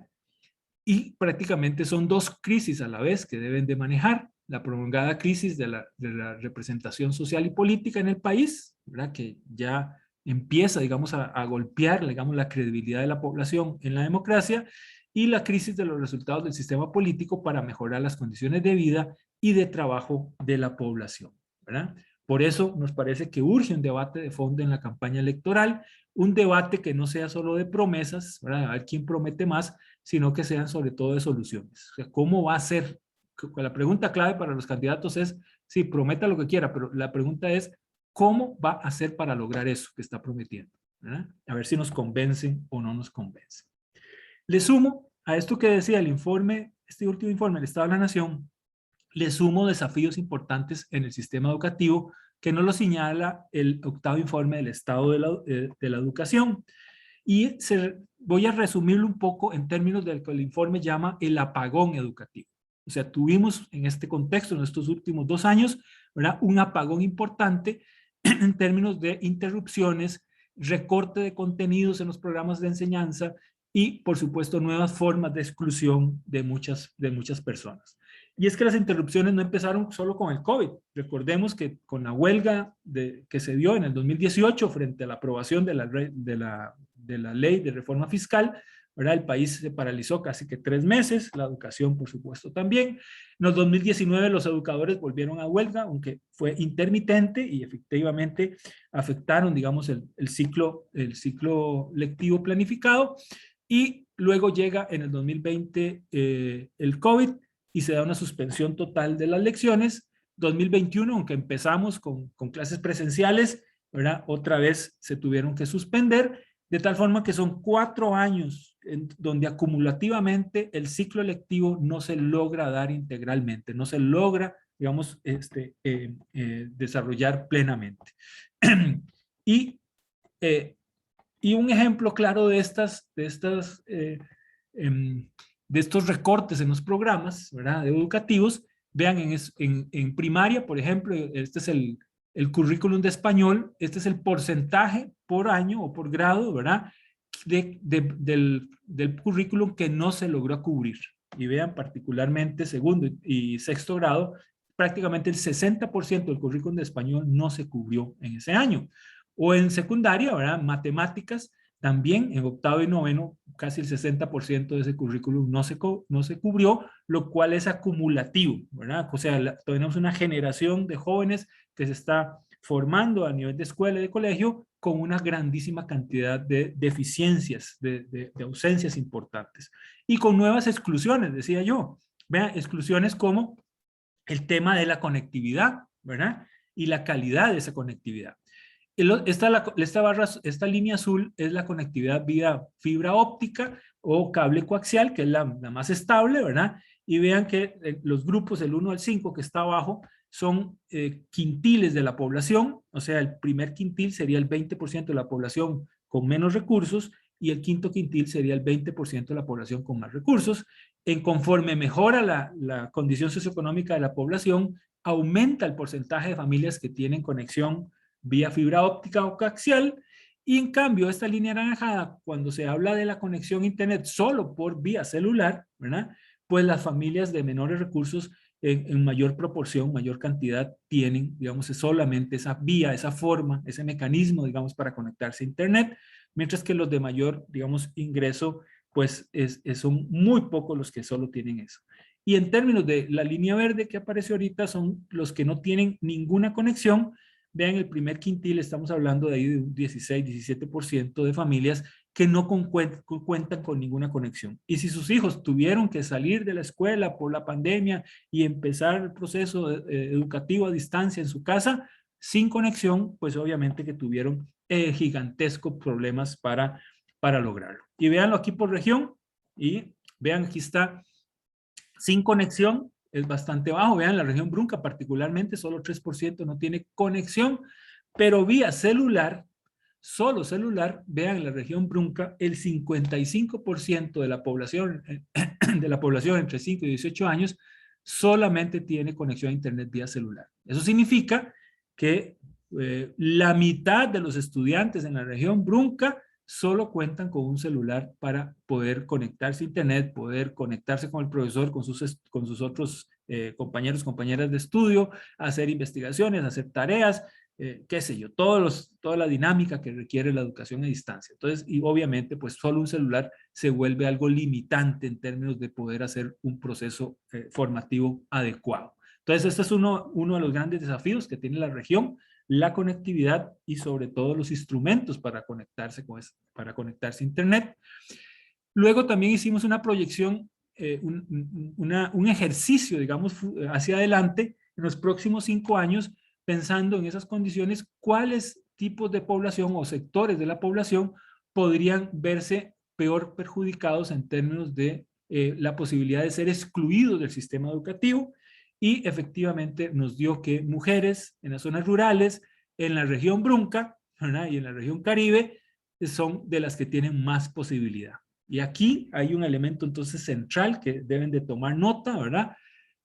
Y prácticamente son dos crisis a la vez que deben de manejar. La prolongada crisis de la representación social y política en el país, ¿verdad? Que ya empieza, digamos, a golpear, digamos, la credibilidad de la población en la democracia, y la crisis de los resultados del sistema político para mejorar las condiciones de vida y de trabajo de la población, ¿verdad? Por eso nos parece que urge un debate de fondo en la campaña electoral, un debate que no sea solo de promesas, ¿verdad? A ver quién promete más, sino que sean sobre todo de soluciones. O sea, ¿cómo va a ser? La pregunta clave para los candidatos es, sí, prometa lo que quiera, pero la pregunta es, ¿cómo va a hacer para lograr eso que está prometiendo? ¿Verdad? A ver si nos convencen o no nos convencen. Le sumo a esto que decía el informe, este último informe del Estado de la Nación, le sumo desafíos importantes en el sistema educativo que nos lo señala el octavo informe del Estado de la Educación. Y voy a resumirlo un poco en términos del que el informe llama el apagón educativo. O sea, tuvimos en este contexto, en estos últimos 2 años, ¿verdad?, un apagón importante en términos de interrupciones, recorte de contenidos en los programas de enseñanza y, por supuesto, nuevas formas de exclusión de muchas personas. Y es que las interrupciones no empezaron solo con el COVID. Recordemos que con la huelga que se dio en el 2018 frente a la aprobación de la ley de reforma fiscal, ¿verdad?, el país se paralizó casi que 3 meses, la educación por supuesto también. En el 2019 los educadores volvieron a huelga, aunque fue intermitente, y efectivamente afectaron, digamos, el ciclo lectivo planificado. Y luego llega en el 2020 el COVID y se da una suspensión total de las lecciones. 2021, aunque empezamos con clases presenciales, ¿verdad?, otra vez se tuvieron que suspender, de tal forma que son 4 años donde acumulativamente el ciclo lectivo no se logra dar integralmente, no se logra, digamos, desarrollar plenamente. Y un ejemplo claro de estos recortes en los programas, ¿verdad?, educativos, vean en primaria, por ejemplo, este es el currículum de español, este es el porcentaje por año o por grado, ¿verdad?, del currículum que no se logró cubrir. Y vean particularmente segundo y sexto grado, prácticamente el 60% del currículum de español no se cubrió en ese año. O en secundaria, ¿verdad?, matemáticas, también en octavo y noveno, casi el 60% de ese currículum no se cubrió, lo cual es acumulativo, ¿verdad? O sea, tenemos una generación de jóvenes que se está formando a nivel de escuela y de colegio con una grandísima cantidad de deficiencias, de ausencias importantes. Y con nuevas exclusiones, decía yo. Vean, exclusiones como el tema de la conectividad, ¿verdad? Y la calidad de esa conectividad. Esta línea azul es la conectividad vía fibra óptica o cable coaxial, que es la más estable, ¿verdad? Y vean que los grupos del 1 al 5 que está abajo son quintiles de la población, o sea, el primer quintil sería el 20% de la población con menos recursos y el quinto quintil sería el 20% de la población con más recursos. Conforme mejora la condición socioeconómica de la población, aumenta el porcentaje de familias que tienen conexión vía fibra óptica o coaxial, y en cambio esta línea anaranjada, cuando se habla de la conexión a internet solo por vía celular, ¿verdad?, pues las familias de menores recursos en mayor proporción, mayor cantidad tienen, digamos, solamente esa vía, esa forma, ese mecanismo, digamos, para conectarse a internet, mientras que los de mayor, digamos, ingreso, pues son muy pocos los que solo tienen eso. Y en términos de la línea verde que aparece ahorita, son los que no tienen ninguna conexión. Vean, el primer quintil, estamos hablando de ahí de un 16-17% de familias que no cuentan con ninguna conexión. Y si sus hijos tuvieron que salir de la escuela por la pandemia y empezar el proceso educativo a distancia en su casa, sin conexión, pues obviamente que tuvieron gigantescos problemas para lograrlo. Y véanlo aquí por región, y vean, aquí está, sin conexión, es bastante bajo. Vean, la región Brunca particularmente, solo 3% no tiene conexión, pero vía celular, solo celular, vean, en la región Brunca, el 55% de la población entre 5 y 18 años solamente tiene conexión a internet vía celular. Eso significa que la mitad de los estudiantes en la región Brunca solo cuentan con un celular para poder conectarse a internet, poder conectarse con el profesor, con sus otros compañeros, compañeras de estudio, hacer investigaciones, hacer tareas, qué sé yo, toda la dinámica que requiere la educación a distancia. Entonces, y obviamente, pues solo un celular se vuelve algo limitante en términos de poder hacer un proceso formativo adecuado. Entonces, este es uno de los grandes desafíos que tiene la región, la conectividad y sobre todo los instrumentos para conectarse a internet. Luego también hicimos una proyección, un ejercicio, digamos, hacia adelante en los próximos 5 años, pensando en esas condiciones, cuáles tipos de población o sectores de la población podrían verse peor perjudicados en términos de la posibilidad de ser excluidos del sistema educativo. Y efectivamente nos dio que mujeres en las zonas rurales, en la región Brunca, ¿verdad?, y en la región Caribe, son de las que tienen más posibilidad. Y aquí hay un elemento entonces central que deben de tomar nota, ¿verdad?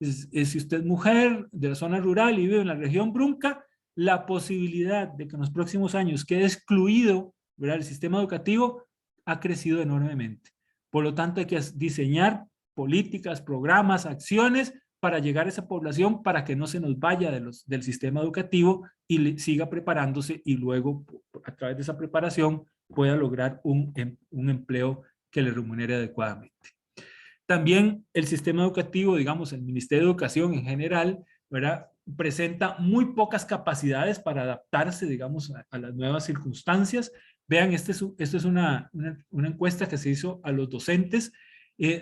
Si usted es mujer de la zona rural y vive en la región Brunca, la posibilidad de que en los próximos años quede excluido, ¿verdad?, el sistema educativo ha crecido enormemente. Por lo tanto, hay que diseñar políticas, programas, acciones para llegar a esa población para que no se nos vaya del sistema educativo y siga preparándose y luego a través de esa preparación pueda lograr un empleo que le remunere adecuadamente. También el sistema educativo, digamos, el Ministerio de Educación en general, ¿verdad?, presenta muy pocas capacidades para adaptarse, digamos, a las nuevas circunstancias. Vean, esta es una encuesta que se hizo a los docentes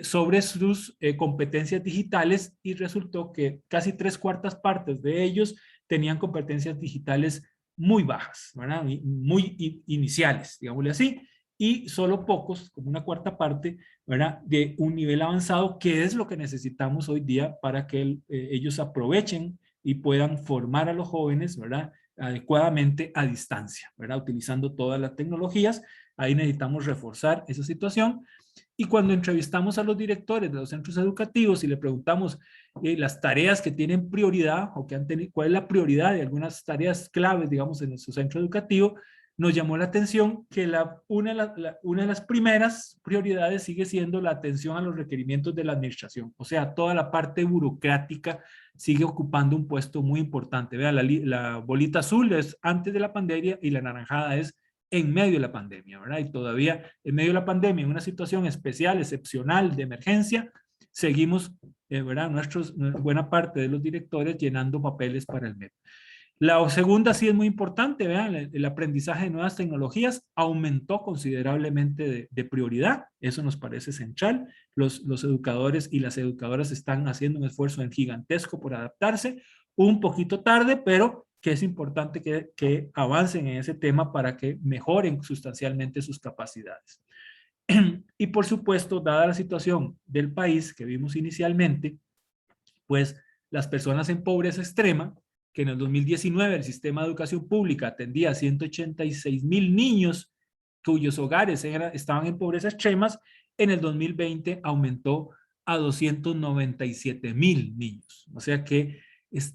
sobre sus competencias digitales y resultó que casi 3/4 partes de ellos tenían competencias digitales muy bajas, ¿verdad?, muy iniciales, digámosle así, y solo pocos, como 1/4 parte, ¿verdad?, de un nivel avanzado, que es lo que necesitamos hoy día para que ellos aprovechen y puedan formar a los jóvenes, ¿verdad?, adecuadamente a distancia, ¿verdad?, utilizando todas las tecnologías. Ahí necesitamos reforzar esa situación. Y cuando entrevistamos a los directores de los centros educativos y le preguntamos las tareas que tienen prioridad o que han tenido, cuál es la prioridad de algunas tareas claves, digamos, en nuestro centro educativo, nos llamó la atención que una de las primeras prioridades sigue siendo la atención a los requerimientos de la administración. O sea, toda la parte burocrática sigue ocupando un puesto muy importante. Vean, la bolita azul es antes de la pandemia y la anaranjada es en medio de la pandemia, ¿verdad? Y todavía en medio de la pandemia, en una situación especial, excepcional, de emergencia, seguimos, ¿verdad?, buena parte de los directores llenando papeles para el MEP. La segunda sí es muy importante, vean, el aprendizaje de nuevas tecnologías aumentó considerablemente de prioridad, eso nos parece central. Los educadores y las educadoras están haciendo un esfuerzo gigantesco por adaptarse, un poquito tarde, pero que es importante que avancen en ese tema para que mejoren sustancialmente sus capacidades. Y por supuesto, dada la situación del país que vimos inicialmente, pues las personas en pobreza extrema, que en el 2019 el sistema de educación pública atendía a 186,000 niños cuyos hogares estaban en pobreza extremas, en el 2020 aumentó a 297,000 niños. O sea que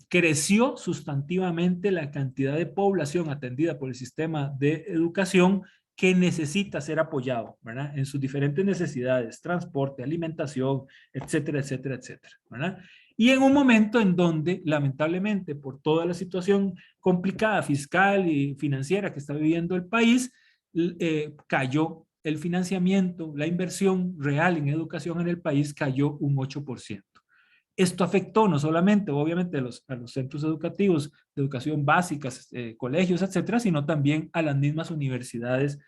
creció sustantivamente la cantidad de población atendida por el sistema de educación que necesita ser apoyado, ¿verdad?, en sus diferentes necesidades, transporte, alimentación, etcétera, etcétera, etcétera, ¿verdad? Y en un momento en donde, lamentablemente, por toda la situación complicada fiscal y financiera que está viviendo el país, cayó el financiamiento, la inversión real en educación en el país cayó un 8%. Esto afectó no solamente, obviamente, a los centros educativos de educación básica, colegios, etcétera, sino también a las mismas universidades,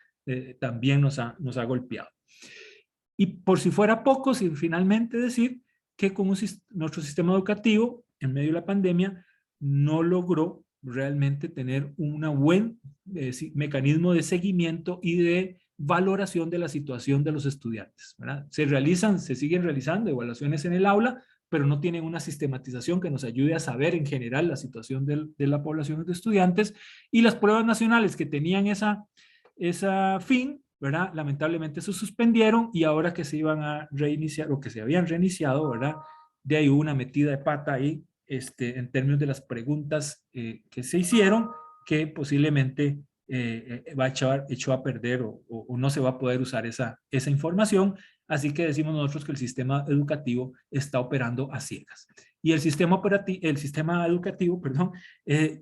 también nos ha golpeado. Y por si fuera poco, sin finalmente decir que nuestro sistema educativo, en medio de la pandemia, no logró realmente tener un buen mecanismo de seguimiento y de valoración de la situación de los estudiantes, ¿verdad? Se siguen realizando evaluaciones en el aula, pero no tienen una sistematización que nos ayude a saber en general la situación de la población de estudiantes, y las pruebas nacionales que tenían esa fin, ¿verdad?, lamentablemente se suspendieron, y ahora que se iban a reiniciar o que se habían reiniciado, ¿verdad?, de ahí hubo una metida de pata ahí en términos de las preguntas que se hicieron, que posiblemente va echó a perder o no se va a poder usar esa información. Así que decimos nosotros que el sistema educativo está operando a ciegas. Y el sistema educativo, perdón,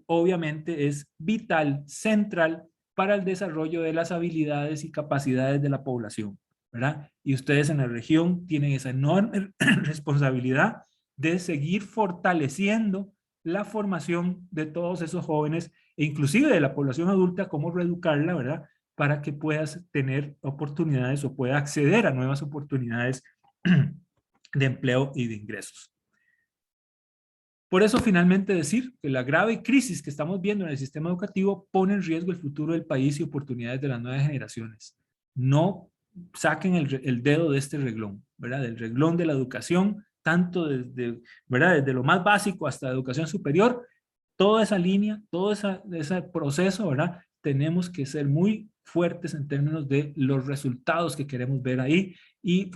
obviamente es vital, central para el desarrollo de las habilidades y capacidades de la población, ¿verdad? Y ustedes en la región tienen esa enorme responsabilidad de seguir fortaleciendo la formación de todos esos jóvenes e inclusive de la población adulta, cómo reeducarla, ¿verdad? Para que puedas tener oportunidades o pueda acceder a nuevas oportunidades de empleo y de ingresos. Por eso, finalmente, decir que la grave crisis que estamos viendo en el sistema educativo pone en riesgo el futuro del país y oportunidades de las nuevas generaciones. No saquen el dedo de este reglón, ¿verdad? Del reglón de la educación, tanto ¿verdad? Desde lo más básico hasta la educación superior, toda esa línea, todo ese proceso, ¿verdad? Tenemos que ser muy fuertes en términos de los resultados que queremos ver ahí y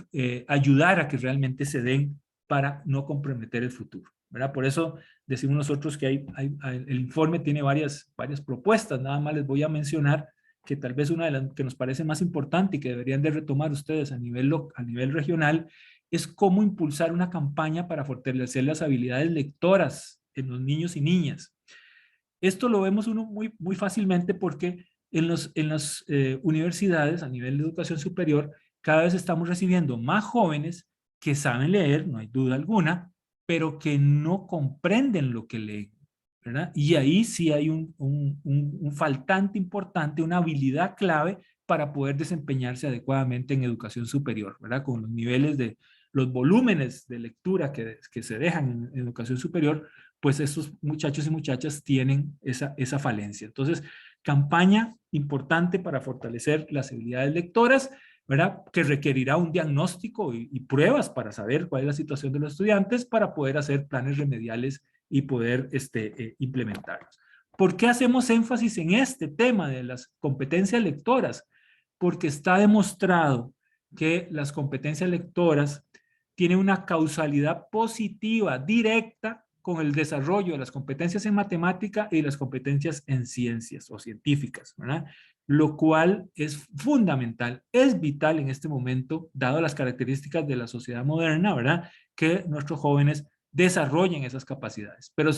ayudar a que realmente se den para no comprometer el futuro, ¿verdad? Por eso decimos nosotros que el informe tiene varias propuestas. Nada más les voy a mencionar que tal vez una de las que nos parece más importante y que deberían de retomar ustedes a nivel regional es cómo impulsar una campaña para fortalecer las habilidades lectoras en los niños y niñas. Esto lo vemos uno muy fácilmente porque en las universidades a nivel de educación superior cada vez estamos recibiendo más jóvenes que saben leer, no hay duda alguna, pero que no comprenden lo que leen, ¿verdad? Y ahí sí hay un faltante importante, una habilidad clave para poder desempeñarse adecuadamente en educación superior, ¿verdad? Con los niveles de los volúmenes de lectura que se dejan en educación superior, pues estos muchachos y muchachas tienen esa falencia. Entonces, campaña importante para fortalecer las habilidades lectoras, ¿verdad? Que requerirá un diagnóstico y pruebas para saber cuál es la situación de los estudiantes para poder hacer planes remediales y poder implementarlos. ¿Por qué hacemos énfasis en este tema de las competencias lectoras? Porque está demostrado que las competencias lectoras tienen una causalidad positiva, directa, con el desarrollo de las competencias en matemática y las competencias en ciencias o científicas, ¿verdad? Lo cual es fundamental, es vital en este momento, dado las características de la sociedad moderna, ¿verdad? Que nuestros jóvenes desarrollen esas capacidades. Pero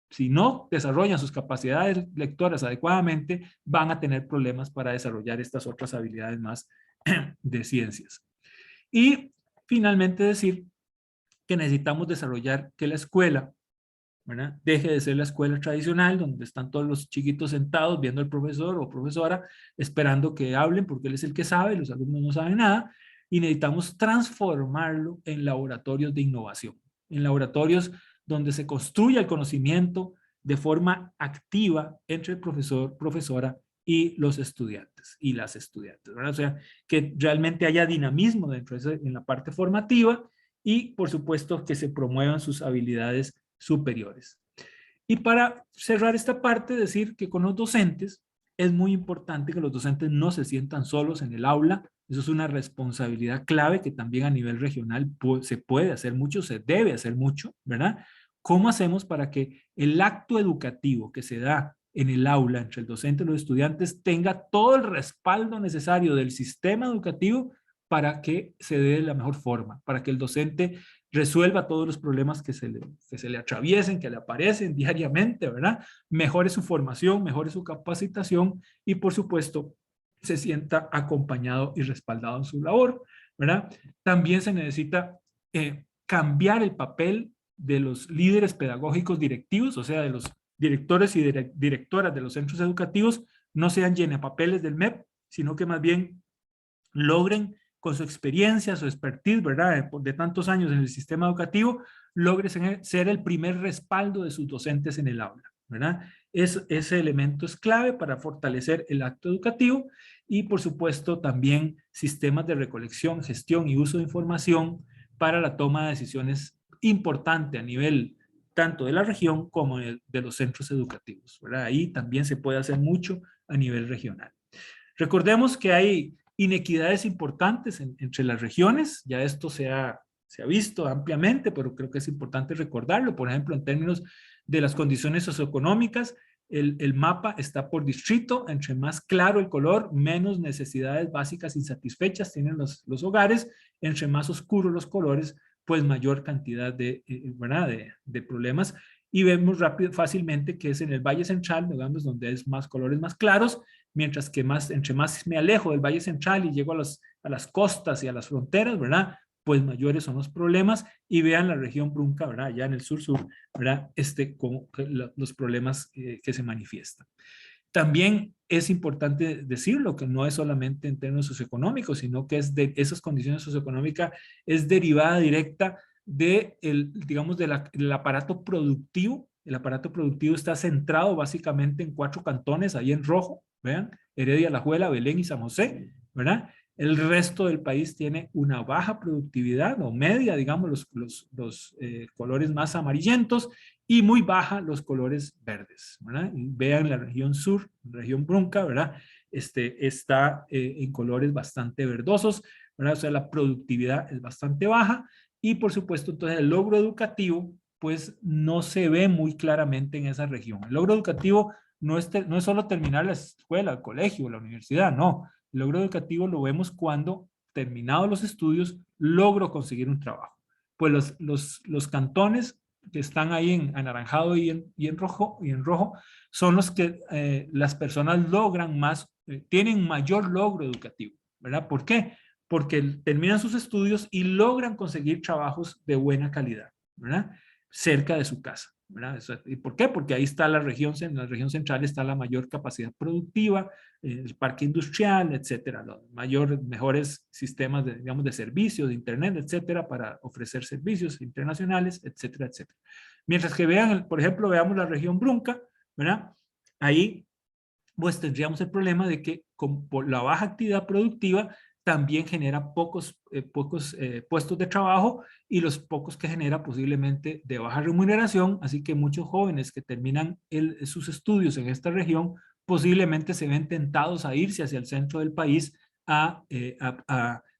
si no desarrollan sus capacidades lectoras adecuadamente, van a tener problemas para desarrollar estas otras habilidades más de ciencias. Y finalmente decir que necesitamos desarrollar que la escuela, ¿verdad?, deje de ser la escuela tradicional donde están todos los chiquitos sentados viendo al profesor o profesora esperando que hablen porque él es el que sabe, los alumnos no saben nada, y necesitamos transformarlo en laboratorios de innovación, en laboratorios donde se construya el conocimiento de forma activa entre el profesor, profesora y los estudiantes y las estudiantes, ¿verdad? O sea, que realmente haya dinamismo dentro en la parte formativa y, por supuesto, que se promuevan sus habilidades superiores. Y para cerrar esta parte, decir que con los docentes es muy importante que los docentes no se sientan solos en el aula. Eso es una responsabilidad clave que también a nivel regional se puede hacer mucho, se debe hacer mucho, ¿verdad? ¿Cómo hacemos para que el acto educativo que se da en el aula entre el docente y los estudiantes tenga todo el respaldo necesario del sistema educativo para que se dé de la mejor forma, para que el docente resuelva todos los problemas que se le atraviesen, que le aparecen diariamente, ¿verdad? Mejore su formación, mejore su capacitación y, por supuesto, se sienta acompañado y respaldado en su labor, ¿verdad? También se necesita cambiar el papel de los líderes pedagógicos directivos, o sea, de los directores y directoras de los centros educativos, no sean llenapapeles del MEP, sino que más bien logren con su experiencia, su expertise, ¿verdad?, de tantos años en el sistema educativo, logre ser el primer respaldo de sus docentes en el aula, ¿verdad? Ese elemento es clave para fortalecer el acto educativo y, por supuesto, también sistemas de recolección, gestión y uso de información para la toma de decisiones importante a nivel tanto de la región como de los centros educativos, ¿verdad? Ahí también se puede hacer mucho a nivel regional. Recordemos que hay inequidades importantes entre las regiones, ya esto se ha se ha visto ampliamente, pero creo que es importante recordarlo. Por ejemplo, en términos de las condiciones socioeconómicas, el mapa está por distrito. Entre más claro el color, menos necesidades básicas insatisfechas tienen los hogares. Entre más oscuros los colores, pues mayor cantidad ¿verdad? De problemas. Y vemos fácilmente que es en el Valle Central, digamos, donde es más colores más claros, mientras que entre más me alejo del Valle Central y llego a las costas y a las fronteras, ¿verdad? Pues mayores son los problemas. Y vean la región Brunca, ¿verdad? Allá en el sur-sur, ¿verdad? Como los problemas que se manifiestan. También es importante decirlo, que no es solamente en términos socioeconómicos, sino que es de esas condiciones socioeconómicas, es derivada directa digamos, del aparato productivo. El aparato productivo está centrado básicamente en 4 cantones, ahí en rojo, vean, Heredia, Alajuela, Belén y San José, ¿verdad? El resto del país tiene una baja productividad o media, digamos, los colores más amarillentos, y muy baja los colores verdes, ¿verdad? Y vean la región sur, región Brunca, ¿verdad? Está en colores bastante verdosos, ¿verdad? O sea, la productividad es bastante baja y por supuesto entonces el logro educativo pues no se ve muy claramente en esa región. El logro educativo no es solo terminar la escuela, el colegio, la universidad, no. El logro educativo lo vemos cuando, terminados los estudios, logro conseguir un trabajo. Pues los cantones que están ahí en anaranjado y en rojo son los que las personas logran más, tienen mayor logro educativo, ¿verdad? ¿Por qué? Porque terminan sus estudios y logran conseguir trabajos de buena calidad, ¿verdad? Cerca de su casa, ¿verdad? ¿Y por qué? Porque ahí está en la región central está la mayor capacidad productiva, el parque industrial, etcétera, los mejores sistemas digamos, de servicios, de internet, etcétera, para ofrecer servicios internacionales, etcétera, etcétera. Mientras que vean, por ejemplo, veamos la región Brunca, ¿verdad? Ahí pues tendríamos el problema de que por la baja actividad productiva también genera pocos puestos de trabajo, y los pocos que genera posiblemente de baja remuneración, así que muchos jóvenes que terminan sus estudios en esta región posiblemente se ven tentados a irse hacia el centro del país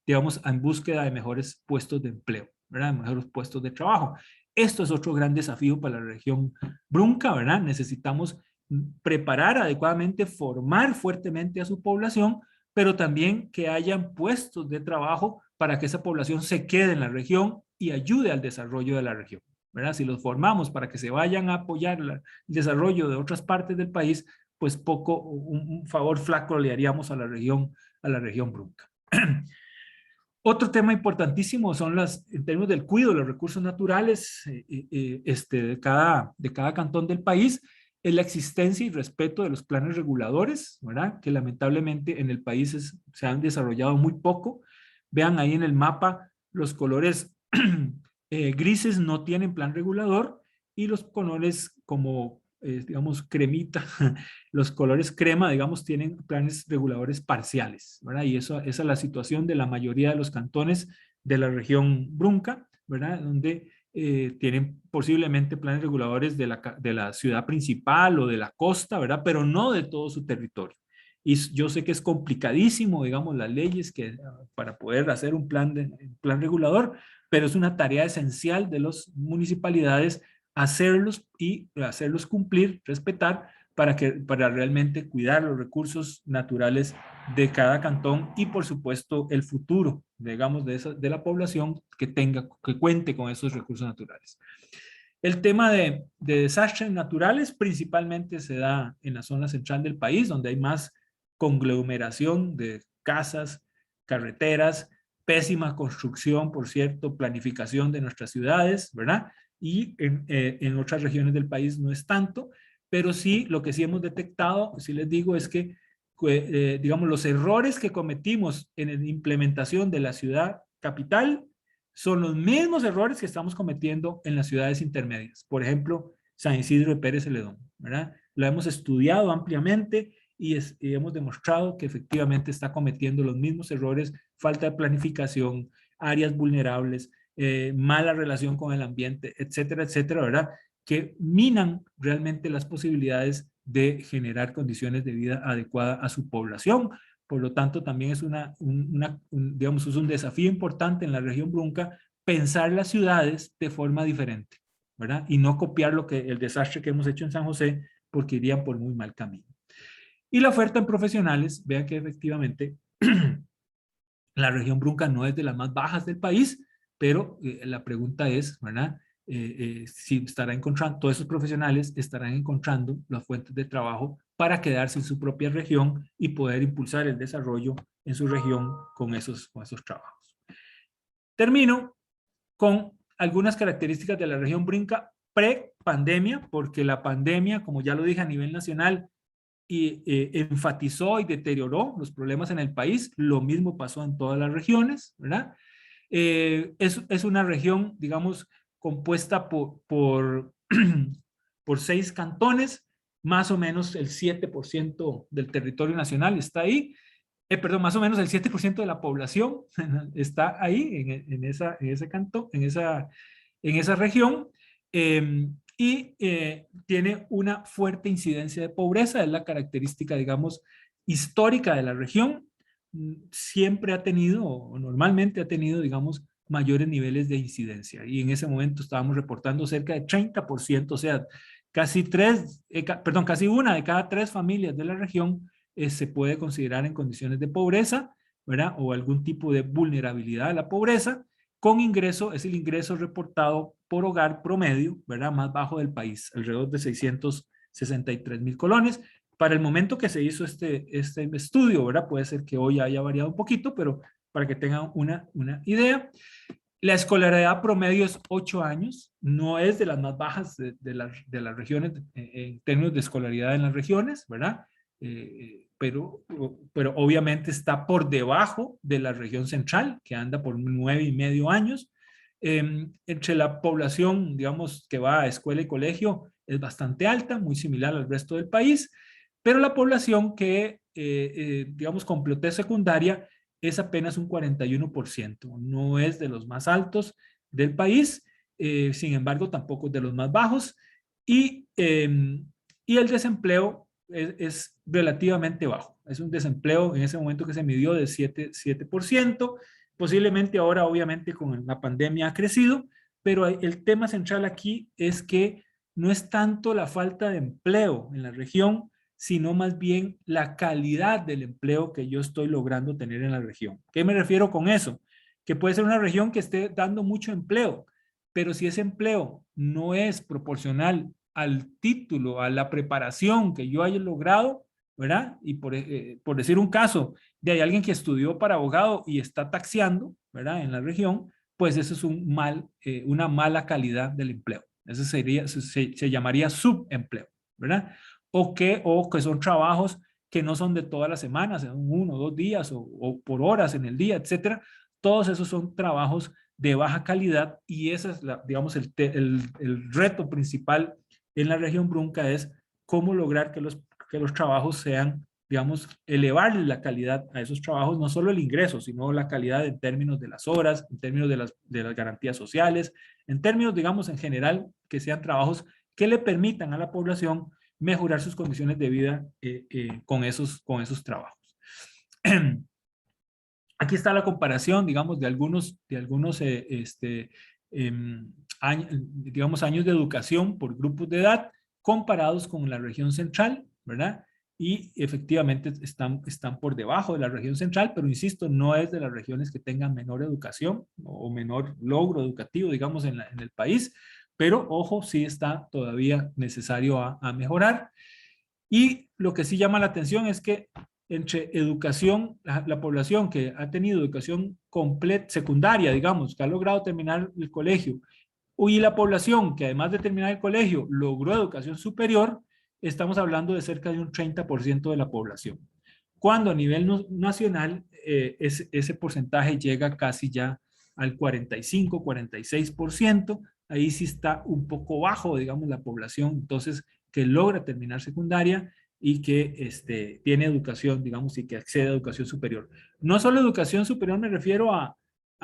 digamos, en búsqueda de mejores puestos de empleo, ¿verdad? Mejores puestos de trabajo. Esto es otro gran desafío para la región Brunca, ¿verdad? Necesitamos preparar adecuadamente, formar fuertemente a su población, pero también que hayan puestos de trabajo para que esa población se quede en la región y ayude al desarrollo de la región, ¿verdad? Si los formamos para que se vayan a apoyar el desarrollo de otras partes del país, pues un favor flaco le haríamos a la región Brunca. Otro tema importantísimo son en términos del cuidado de los recursos naturales de cada cantón del país, es la existencia y respeto de los planes reguladores, ¿verdad? Que lamentablemente en el país se han desarrollado muy poco. Vean ahí en el mapa, los colores grises no tienen plan regulador, y los colores como, digamos, cremita, los colores crema, digamos, tienen planes reguladores parciales, ¿verdad? Y esa es la situación de la mayoría de los cantones de la región Brunca, ¿verdad? Donde tienen posiblemente planes reguladores de la ciudad principal o de la costa, ¿verdad? Pero no de todo su territorio. Y yo sé que es complicadísimo, digamos, las leyes para poder hacer un plan regulador, pero es una tarea esencial de las municipalidades hacerlos y hacerlos cumplir, respetar, para realmente cuidar los recursos naturales de cada cantón y por supuesto el futuro, digamos, de la población que cuente con esos recursos naturales. El tema de desastres naturales principalmente se da en la zona central del país, donde hay más conglomeración de casas, carreteras, pésima construcción, por cierto, planificación de nuestras ciudades, ¿verdad? Y en otras regiones del país no es tanto, pero sí, lo que sí hemos detectado, sí les digo, es que, digamos, los errores que cometimos en la implementación de la ciudad capital son los mismos errores que estamos cometiendo en las ciudades intermedias. Por ejemplo, San Isidro de Pérez Celedón, ¿verdad? Lo hemos estudiado ampliamente y hemos demostrado que efectivamente está cometiendo los mismos errores: falta de planificación, áreas vulnerables, mala relación con el ambiente, etcétera, etcétera, ¿verdad? Que minan realmente las posibilidades de generar condiciones de vida adecuadas a su población. Por lo tanto, también es digamos, es un desafío importante en la región Brunca pensar las ciudades de forma diferente, ¿verdad? Y no copiar el desastre que hemos hecho en San José, porque irían por muy mal camino. Y la oferta en profesionales, vean que efectivamente la región Brunca no es de las más bajas del país, pero la pregunta es, ¿verdad? Si estará encontrando, todos esos profesionales estarán encontrando las fuentes de trabajo para quedarse en su propia región y poder impulsar el desarrollo en su región con esos trabajos. Termino con algunas características de la región Brunca pre-pandemia, porque la pandemia, como ya lo dije a nivel nacional, y enfatizó y deterioró los problemas en el país. Lo mismo pasó en todas las regiones, ¿verdad? Es una región, digamos, compuesta por 6 cantones, más o menos el 7% del territorio nacional está ahí. Perdón, más o menos el 7% de la población está ahí, en ese cantón, en esa región. Y tiene una fuerte incidencia de pobreza, es la característica, digamos, histórica de la región. Siempre ha tenido, o normalmente ha tenido, digamos, mayores niveles de incidencia. Y en ese momento estábamos reportando cerca de 30%, o sea, casi una de cada 3 familias de la región se puede considerar en condiciones de pobreza, ¿verdad? O algún tipo de vulnerabilidad a la pobreza. Con ingreso, es el ingreso reportado por hogar promedio, ¿verdad? Más bajo del país, alrededor de 663,000 colones. Para el momento que se hizo este estudio, ¿verdad? Puede ser que hoy haya variado un poquito, pero para que tengan una idea. La escolaridad promedio es 8 años, no es de las más bajas de las regiones en términos de escolaridad en las regiones, ¿verdad? Pero obviamente está por debajo de la región central, que anda por 9,5 años. Entre la población, digamos, que va a escuela y colegio, es bastante alta, muy similar al resto del país, pero la población que, digamos, completó secundaria es apenas un 41%, no es de los más altos del país, sin embargo, tampoco es de los más bajos, y el desempleo es relativamente bajo. Es un desempleo en ese momento que se midió de 7%. Posiblemente ahora, obviamente, con la pandemia ha crecido, pero el tema central aquí es que no es tanto la falta de empleo en la región, sino más bien la calidad del empleo que yo estoy logrando tener en la región. ¿Qué me refiero con eso? Que puede ser una región que esté dando mucho empleo, pero si ese empleo no es proporcional al título, a la preparación que yo haya logrado, ¿verdad? Y por decir un caso, de hay alguien que estudió para abogado y está taxiando, ¿verdad? En la región, pues eso es una mala calidad del empleo. Eso se llamaría subempleo, ¿verdad? O que son trabajos que no son de todas las semanas, son 1 o 2 días o por horas en el día, etcétera. Todos esos son trabajos de baja calidad y ese es, digamos, el reto principal en la región Brunca, es cómo lograr que los trabajos sean, digamos, elevar la calidad a esos trabajos, no solo el ingreso, sino la calidad en términos de las horas, en términos de las garantías sociales, en términos, digamos, en general, que sean trabajos que le permitan a la población mejorar sus condiciones de vida con esos trabajos. Aquí está la comparación, digamos, de algunos años de educación por grupos de edad comparados con la región central, ¿verdad? Y efectivamente están por debajo de la región central, pero insisto, no es de las regiones que tengan menor educación o menor logro educativo, digamos, en el país, pero ojo, sí está todavía necesario a mejorar. Y lo que sí llama la atención es que entre educación, la población que ha tenido educación completa, secundaria, digamos, que ha logrado terminar el colegio, y la población que además de terminar el colegio logró educación superior, estamos hablando de cerca de un 30% de la población. Cuando a nivel nacional ese porcentaje llega casi ya al 45, 46%, ahí sí está un poco bajo, digamos, la población, entonces, que logra terminar secundaria y que tiene educación, digamos, y que accede a educación superior. No solo educación superior, me refiero a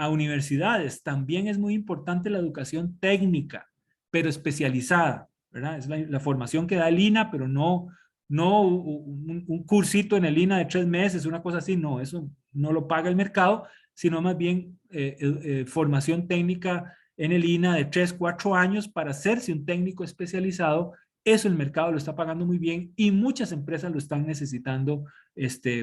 universidades, también es muy importante la educación técnica, pero especializada, ¿verdad? Es la formación que da el INA, pero no un cursito en el INA de 3 meses, una cosa así, no, eso no lo paga el mercado, sino más bien formación técnica en el INA de 3, 4 años para hacerse un técnico especializado. Eso el mercado lo está pagando muy bien y muchas empresas lo están necesitando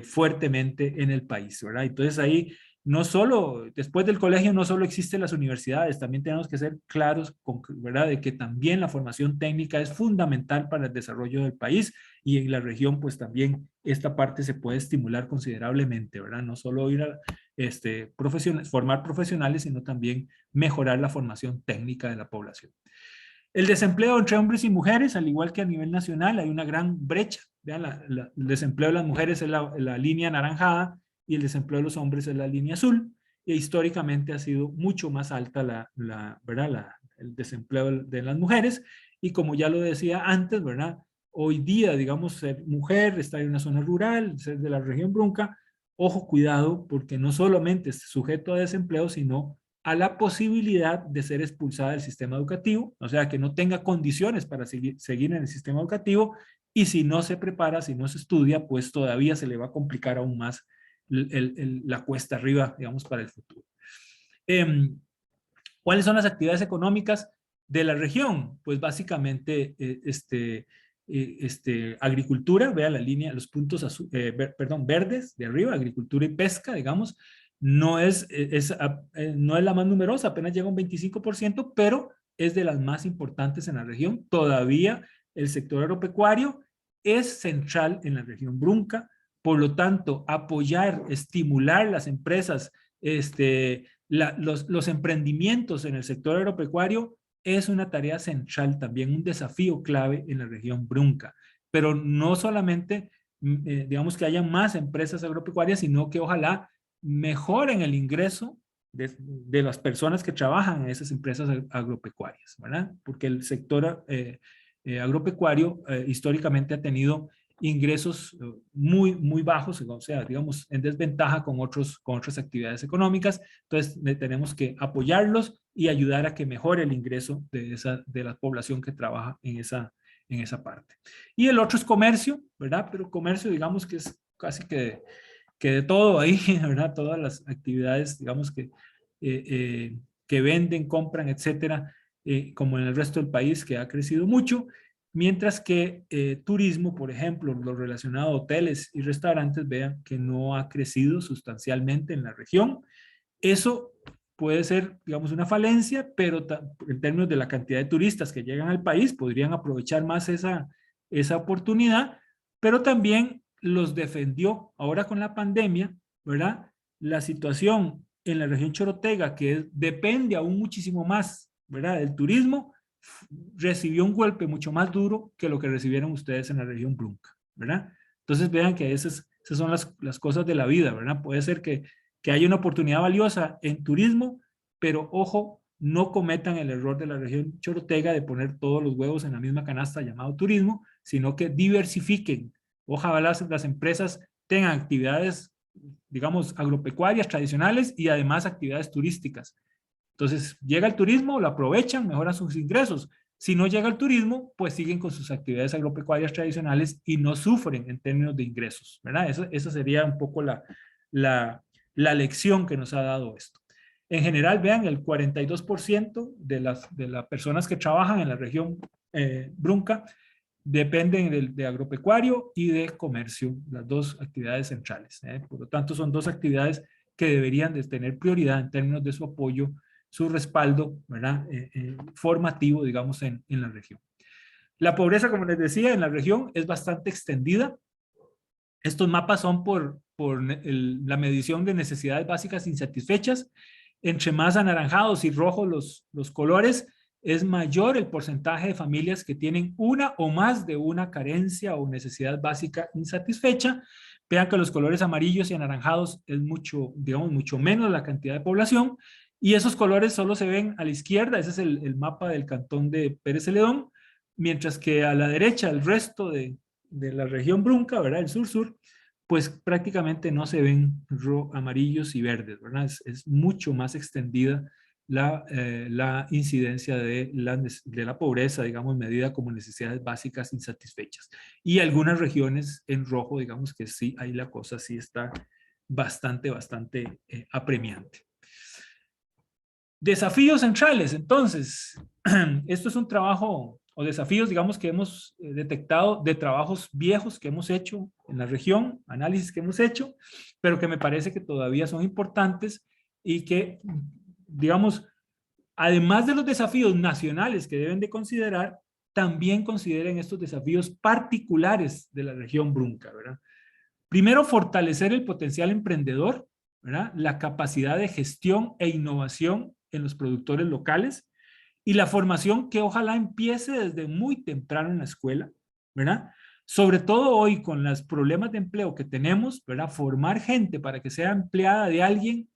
fuertemente en el país, ¿verdad? Entonces ahí no solo, después del colegio no solo existen las universidades, también tenemos que ser claros, ¿verdad?, de que también la formación técnica es fundamental para el desarrollo del país y en la región pues también esta parte se puede estimular considerablemente, ¿verdad? No solo ir a formar profesionales, sino también mejorar la formación técnica de la población. El desempleo entre hombres y mujeres, al igual que a nivel nacional, hay una gran brecha. Vean, el desempleo de las mujeres es la línea anaranjada y el desempleo de los hombres es la línea azul. E históricamente ha sido mucho más alta el desempleo de las mujeres. Y como ya lo decía antes, ¿verdad? Hoy día, digamos, ser mujer, estar en una zona rural, ser de la región Brunca, ojo, cuidado, porque no solamente es sujeto a desempleo, sino a la posibilidad de ser expulsada del sistema educativo, o sea, que no tenga condiciones para seguir en el sistema educativo, y si no se prepara, si no se estudia, pues todavía se le va a complicar aún más la cuesta arriba, digamos, para el futuro. ¿Cuáles son las actividades económicas de la región? Pues básicamente agricultura, vea la línea, los puntos verdes de arriba, agricultura y pesca, digamos, no es la más numerosa, apenas llega un 25%, pero es de las más importantes en la región. Todavía el sector agropecuario es central en la región Brunca, por lo tanto, apoyar, estimular las empresas, los emprendimientos en el sector agropecuario es una tarea central, también un desafío clave en la región Brunca. Pero no solamente, digamos, que haya más empresas agropecuarias, sino que ojalá mejoren el ingreso de las personas que trabajan en esas empresas agropecuarias, ¿verdad? Porque el sector agropecuario históricamente ha tenido ingresos muy, muy bajos, o sea, digamos, en desventaja con otras actividades económicas. Entonces, tenemos que apoyarlos y ayudar a que mejore el ingreso de la población que trabaja en esa parte. Y el otro es comercio, ¿verdad? Pero comercio, digamos que es casi que de todo ahí, ¿verdad? Todas las actividades, digamos, que venden, compran, etcétera, como en el resto del país, que ha crecido mucho. Mientras que turismo, por ejemplo, lo relacionado a hoteles y restaurantes, vean que no ha crecido sustancialmente en la región. Eso puede ser, digamos, una falencia, pero en términos de la cantidad de turistas que llegan al país, podrían aprovechar más esa oportunidad, pero también los defendió ahora con la pandemia, ¿verdad? La situación en la región Chorotega, que depende aún muchísimo más, ¿verdad?, del turismo, recibió un golpe mucho más duro que lo que recibieron ustedes en la región Brunca, ¿verdad? Entonces vean que esas son las cosas de la vida, ¿verdad? Puede ser que haya una oportunidad valiosa en turismo, pero ojo, no cometan el error de la región Chorotega de poner todos los huevos en la misma canasta llamado turismo, sino que diversifiquen. Ojalá las empresas tengan actividades, digamos, agropecuarias tradicionales y además actividades turísticas. Entonces, llega el turismo, lo aprovechan, mejoran sus ingresos. Si no llega el turismo, pues siguen con sus actividades agropecuarias tradicionales y no sufren en términos de ingresos, ¿verdad? Esa sería un poco la lección que nos ha dado esto. En general, vean, el 42% de las personas que trabajan en la región Brunca dependen de agropecuario y de comercio, las dos actividades centrales. Por lo tanto, son dos actividades que deberían de tener prioridad en términos de su apoyo, su respaldo, ¿verdad? Formativo, digamos, en la región. La pobreza, como les decía, en la región es bastante extendida. Estos mapas son por la medición de necesidades básicas insatisfechas. Entre más anaranjados y rojos los colores, es mayor el porcentaje de familias que tienen una o más de una carencia o necesidad básica insatisfecha. Vean que los colores amarillos y anaranjados es mucho menos la cantidad de población. Y esos colores solo se ven a la izquierda, ese es el mapa del cantón de Pérez Celedón, mientras que a la derecha el resto de la región Brunca, ¿verdad? El sur-sur, pues prácticamente no se ven amarillos y verdes, ¿verdad? Es mucho más extendida la incidencia de la pobreza, digamos, medida como necesidades básicas insatisfechas. Y algunas regiones en rojo, digamos que sí, ahí la cosa sí está bastante apremiante. Desafíos centrales, entonces, esto es un trabajo o desafíos, digamos, que hemos detectado de trabajos viejos que hemos hecho en la región, análisis que hemos hecho, pero que me parece que todavía son importantes y que, digamos, además de los desafíos nacionales que deben de considerar, también consideren estos desafíos particulares de la región Brunca, ¿verdad? Primero, fortalecer el potencial emprendedor, ¿verdad? La capacidad de gestión e innovación en los productores locales y la formación que ojalá empiece desde muy temprano en la escuela, ¿verdad? Sobre todo hoy con los problemas de empleo que tenemos, ¿verdad? Formar gente para que sea empleada de alguien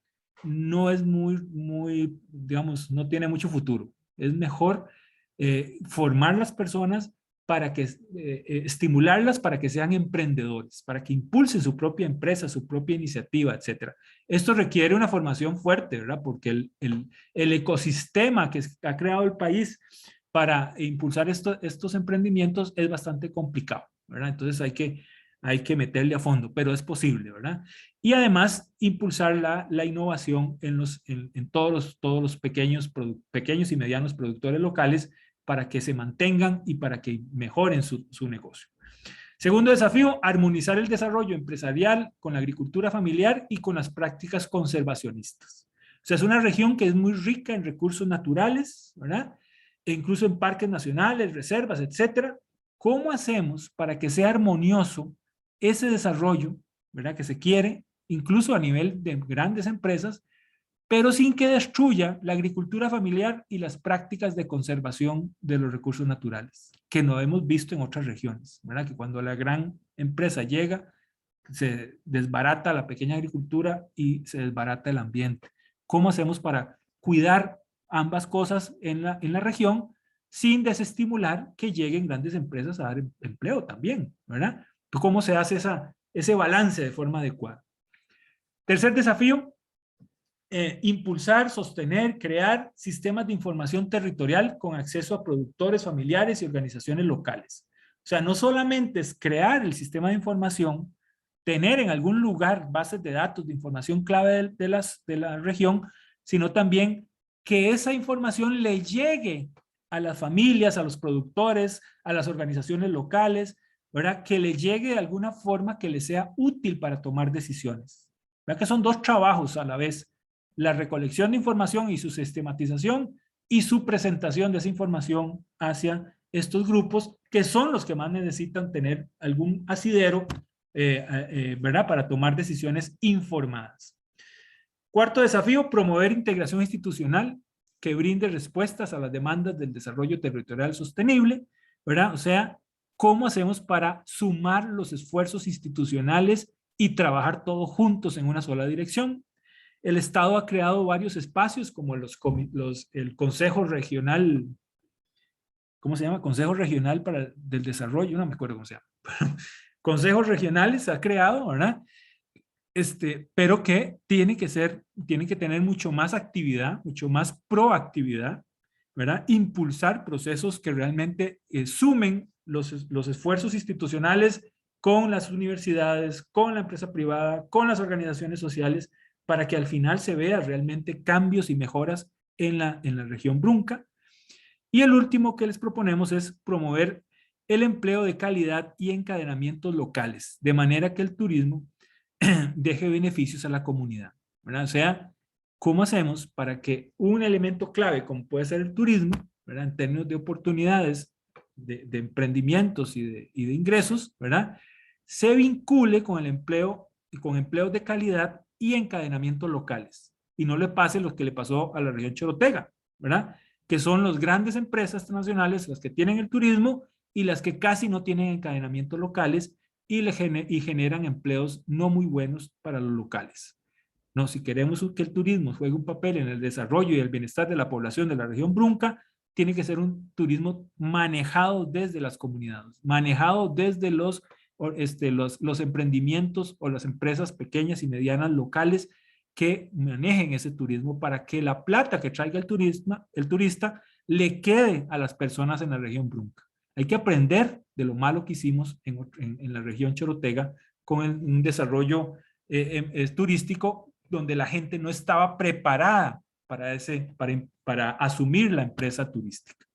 no es muy, digamos, no tiene mucho futuro. Es mejor formar las personas para que, estimularlas para que sean emprendedores, para que impulsen su propia empresa, su propia iniciativa, etc. Esto requiere una formación fuerte, ¿verdad? Porque el ecosistema que ha creado el país para impulsar estos emprendimientos es bastante complicado, ¿verdad? Entonces hay que meterle a fondo, pero es posible, ¿verdad? Y además impulsar la innovación en todos los pequeños y medianos productores locales para que se mantengan y para que mejoren su negocio. Segundo desafío, armonizar el desarrollo empresarial con la agricultura familiar y con las prácticas conservacionistas. O sea, es una región que es muy rica en recursos naturales, ¿verdad? E incluso en parques nacionales, reservas, etcétera. ¿Cómo hacemos para que sea armonioso ese desarrollo, ¿verdad? Que se quiere, incluso a nivel de grandes empresas, pero sin que destruya la agricultura familiar y las prácticas de conservación de los recursos naturales, que no hemos visto en otras regiones, ¿verdad? Que cuando la gran empresa llega, se desbarata la pequeña agricultura y se desbarata el ambiente. ¿Cómo hacemos para cuidar ambas cosas en la región sin desestimular que lleguen grandes empresas a dar empleo también, ¿verdad? ¿Cómo se hace ese balance de forma adecuada? Tercer desafío, impulsar, sostener, crear sistemas de información territorial con acceso a productores familiares y organizaciones locales. O sea, no solamente es crear el sistema de información, tener en algún lugar bases de datos de información clave de la región, sino también que esa información le llegue a las familias, a los productores, a las organizaciones locales, ¿verdad? Que le llegue de alguna forma que le sea útil para tomar decisiones. ¿Verdad? Que son dos trabajos a la vez: la recolección de información y su sistematización y su presentación de esa información hacia estos grupos que son los que más necesitan tener algún asidero, ¿verdad? Para tomar decisiones informadas. Cuarto desafío, promover integración institucional que brinde respuestas a las demandas del desarrollo territorial sostenible, ¿verdad? O sea, ¿cómo hacemos para sumar los esfuerzos institucionales y trabajar todos juntos en una sola dirección? El Estado ha creado varios espacios como el Consejo Regional, ¿cómo se llama? Consejo Regional del Desarrollo, no me acuerdo cómo se llama. Consejos regionales ha creado, ¿verdad? Pero que tiene que tener mucho más actividad, mucho más proactividad, ¿verdad? Impulsar procesos que realmente sumen los esfuerzos institucionales con las universidades, con la empresa privada, con las organizaciones sociales, para que al final se vea realmente cambios y mejoras en la región Brunca. Y el último que les proponemos es promover el empleo de calidad y encadenamientos locales, de manera que el turismo deje beneficios a la comunidad, ¿verdad? O sea, ¿cómo hacemos para que un elemento clave como puede ser el turismo, ¿verdad? En términos de oportunidades, de emprendimientos y de ingresos, ¿verdad? Se vincule con el empleo, con empleos de calidad y encadenamientos locales, y no le pase lo que le pasó a la región Chorotega, ¿verdad? Que son las grandes empresas transnacionales las que tienen el turismo y las que casi no tienen encadenamientos locales y generan empleos no muy buenos para los locales. No, si queremos que el turismo juegue un papel en el desarrollo y el bienestar de la población de la región Brunca, tiene que ser un turismo manejado desde las comunidades, manejado desde los emprendimientos o las empresas pequeñas y medianas locales que manejen ese turismo para que la plata que traiga el turista le quede a las personas en la región Brunca. Hay que aprender de lo malo que hicimos en la región Chorotega con un desarrollo turístico donde la gente no estaba preparada para asumir la empresa turística.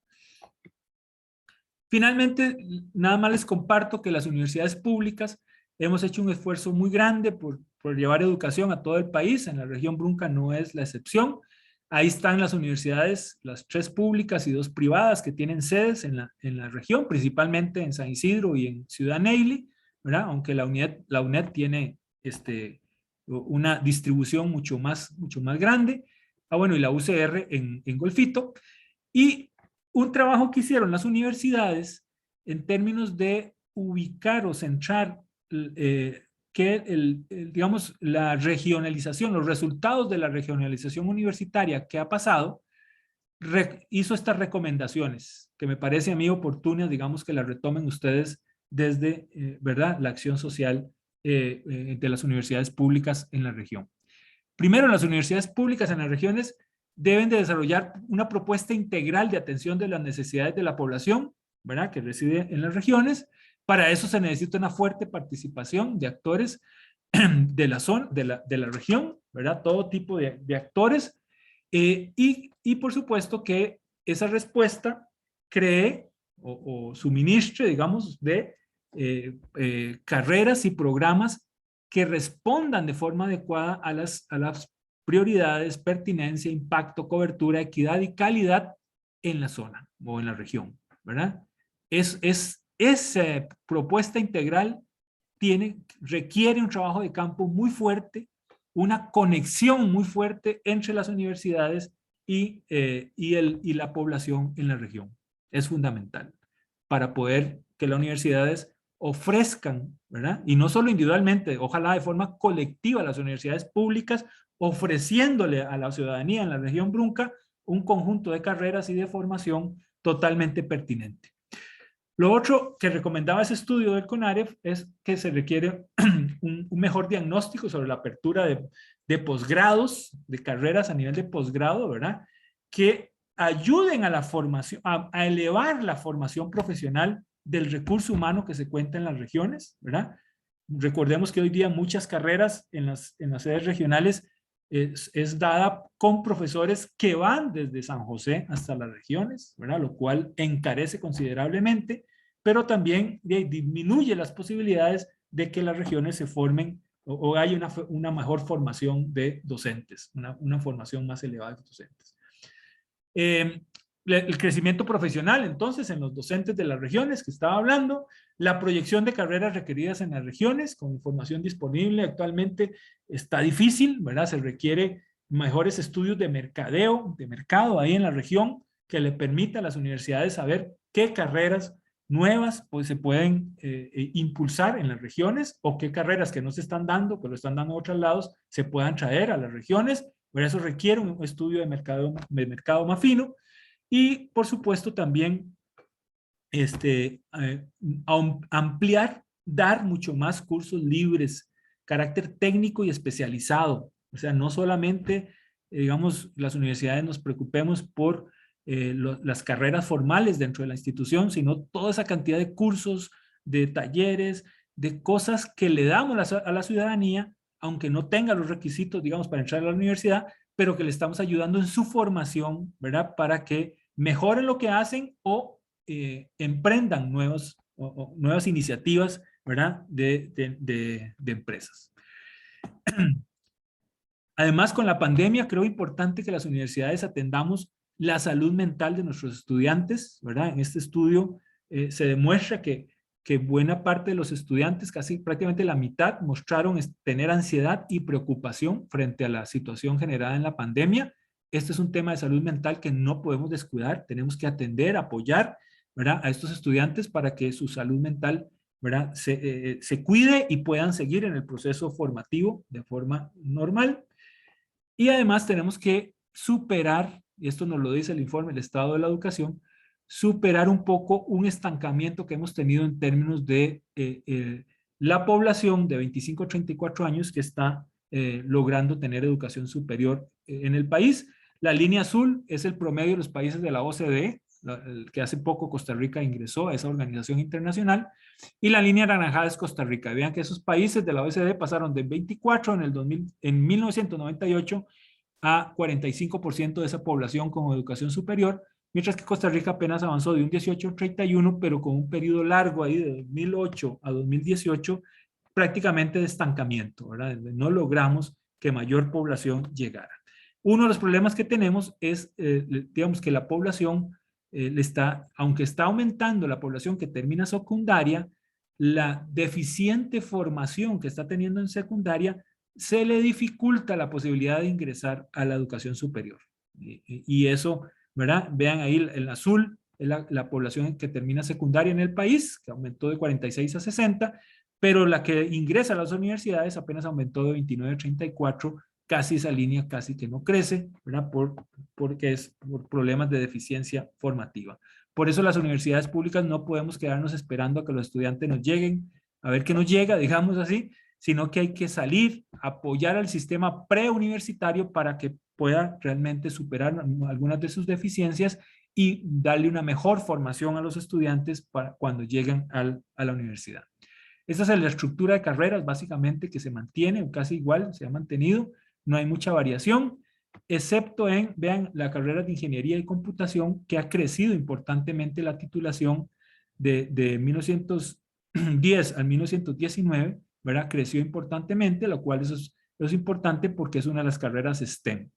Finalmente, nada más les comparto que las universidades públicas hemos hecho un esfuerzo muy grande por llevar educación a todo el país. En la región Brunca no es la excepción. Ahí están las universidades, las 3 públicas y 2 privadas que tienen sedes en la región, principalmente en San Isidro y en Ciudad Neily, ¿verdad? Aunque la UNED tiene una distribución mucho más grande. Bueno, y la UCR en Golfito. Y un trabajo que hicieron las universidades en términos de ubicar o centrar digamos, la regionalización, los resultados de la regionalización universitaria que ha pasado, hizo estas recomendaciones que me parece a mí oportunas, digamos, que las retomen ustedes desde, ¿verdad?, la acción social de las universidades públicas en la región. Primero, las universidades públicas en las regiones deben de desarrollar una propuesta integral de atención de las necesidades de la población, ¿verdad?, que reside en las regiones. Para eso se necesita una fuerte participación de actores de la zona, de la región, ¿verdad?, todo tipo de actores, y por supuesto que esa respuesta cree o suministre, digamos, de carreras y programas que respondan de forma adecuada a las prioridades, pertinencia, impacto, cobertura, equidad y calidad en la zona o en la región, ¿verdad? Esa propuesta integral requiere un trabajo de campo muy fuerte, una conexión muy fuerte entre las universidades y la población en la región. Es fundamental para poder que las universidades ofrezcan, ¿verdad? Y no solo individualmente, ojalá de forma colectiva, las universidades públicas ofreciéndole a la ciudadanía en la región Brunca un conjunto de carreras y de formación totalmente pertinente. Lo otro que recomendaba ese estudio del CONAREF es que se requiere un mejor diagnóstico sobre la apertura de posgrados, de carreras a nivel de posgrado, ¿verdad?, que ayuden a la formación, a elevar la formación profesional del recurso humano que se cuenta en las regiones, ¿verdad? Recordemos que hoy día muchas carreras en las sedes regionales es dada con profesores que van desde San José hasta las regiones, ¿verdad?, lo cual encarece considerablemente, pero también disminuye las posibilidades de que las regiones se formen o haya una mejor formación de docentes, una formación más elevada de docentes. El crecimiento profesional, entonces, en los docentes de las regiones que estaba hablando, la proyección de carreras requeridas en las regiones, con información disponible actualmente está difícil, ¿verdad? Se requiere mejores estudios de mercado ahí en la región, que le permita a las universidades saber qué carreras nuevas pues, se pueden impulsar en las regiones, o qué carreras que no se están dando, que lo están dando a otros lados, se puedan traer a las regiones. Pero eso requiere un estudio de mercado más fino. Y, por supuesto, también ampliar, dar mucho más cursos libres, carácter técnico y especializado. O sea, no solamente, digamos, las universidades nos preocupemos por las carreras formales dentro de la institución, sino toda esa cantidad de cursos, de talleres, de cosas que le damos a la ciudadanía, aunque no tenga los requisitos, digamos, para entrar a la universidad, pero que le estamos ayudando en su formación, ¿verdad?, para que mejoren lo que hacen o emprendan nuevas iniciativas, ¿verdad?, de empresas. Además, con la pandemia, creo importante que las universidades atendamos la salud mental de nuestros estudiantes, ¿verdad? En este estudio se demuestra que buena parte de los estudiantes, casi prácticamente la mitad, mostraron tener ansiedad y preocupación frente a la situación generada en la pandemia. Este es un tema de salud mental que no podemos descuidar, tenemos que atender, apoyar, ¿verdad?, a estos estudiantes para que su salud mental, ¿verdad?, se cuide y puedan seguir en el proceso formativo de forma normal. Y además tenemos que superar, y esto nos lo dice el informe del Estado de la Educación, superar un poco un estancamiento que hemos tenido en términos de la población de 25 a 34 años que está logrando tener educación superior en el país. La línea azul es el promedio de los países de la OCDE, que hace poco Costa Rica ingresó a esa organización internacional, y la línea anaranjada es Costa Rica. Vean que esos países de la OECD pasaron de 24 en 1998 a 45% de esa población con educación superior, mientras que Costa Rica apenas avanzó de un 18 a 31, pero con un periodo largo ahí de 2008 a 2018, prácticamente de estancamiento, ¿verdad? No logramos que mayor población llegara. Uno de los problemas que tenemos es, digamos, que la población aunque está aumentando la población que termina secundaria, la deficiente formación que está teniendo en secundaria se le dificulta la posibilidad de ingresar a la educación superior. Y eso, ¿verdad? Vean ahí el azul, es la población que termina secundaria en el país, que aumentó de 46 a 60, pero la que ingresa a las universidades apenas aumentó de 29 a 34, casi esa línea casi que no crece, ¿verdad? Porque es por problemas de deficiencia formativa. Por eso las universidades públicas no podemos quedarnos esperando a que los estudiantes nos lleguen, a ver qué nos llega, digamos así, sino que hay que salir, apoyar al sistema preuniversitario para que pueda realmente superar algunas de sus deficiencias y darle una mejor formación a los estudiantes para cuando lleguen a la universidad. Esa es la estructura de carreras básicamente que se mantiene, casi igual, se ha mantenido, no hay mucha variación, excepto en, vean, la carrera de ingeniería y computación, que ha crecido importantemente la titulación de 1910 al 1919, ¿verdad? Creció importantemente, lo cual eso es importante porque es una de las carreras STEM.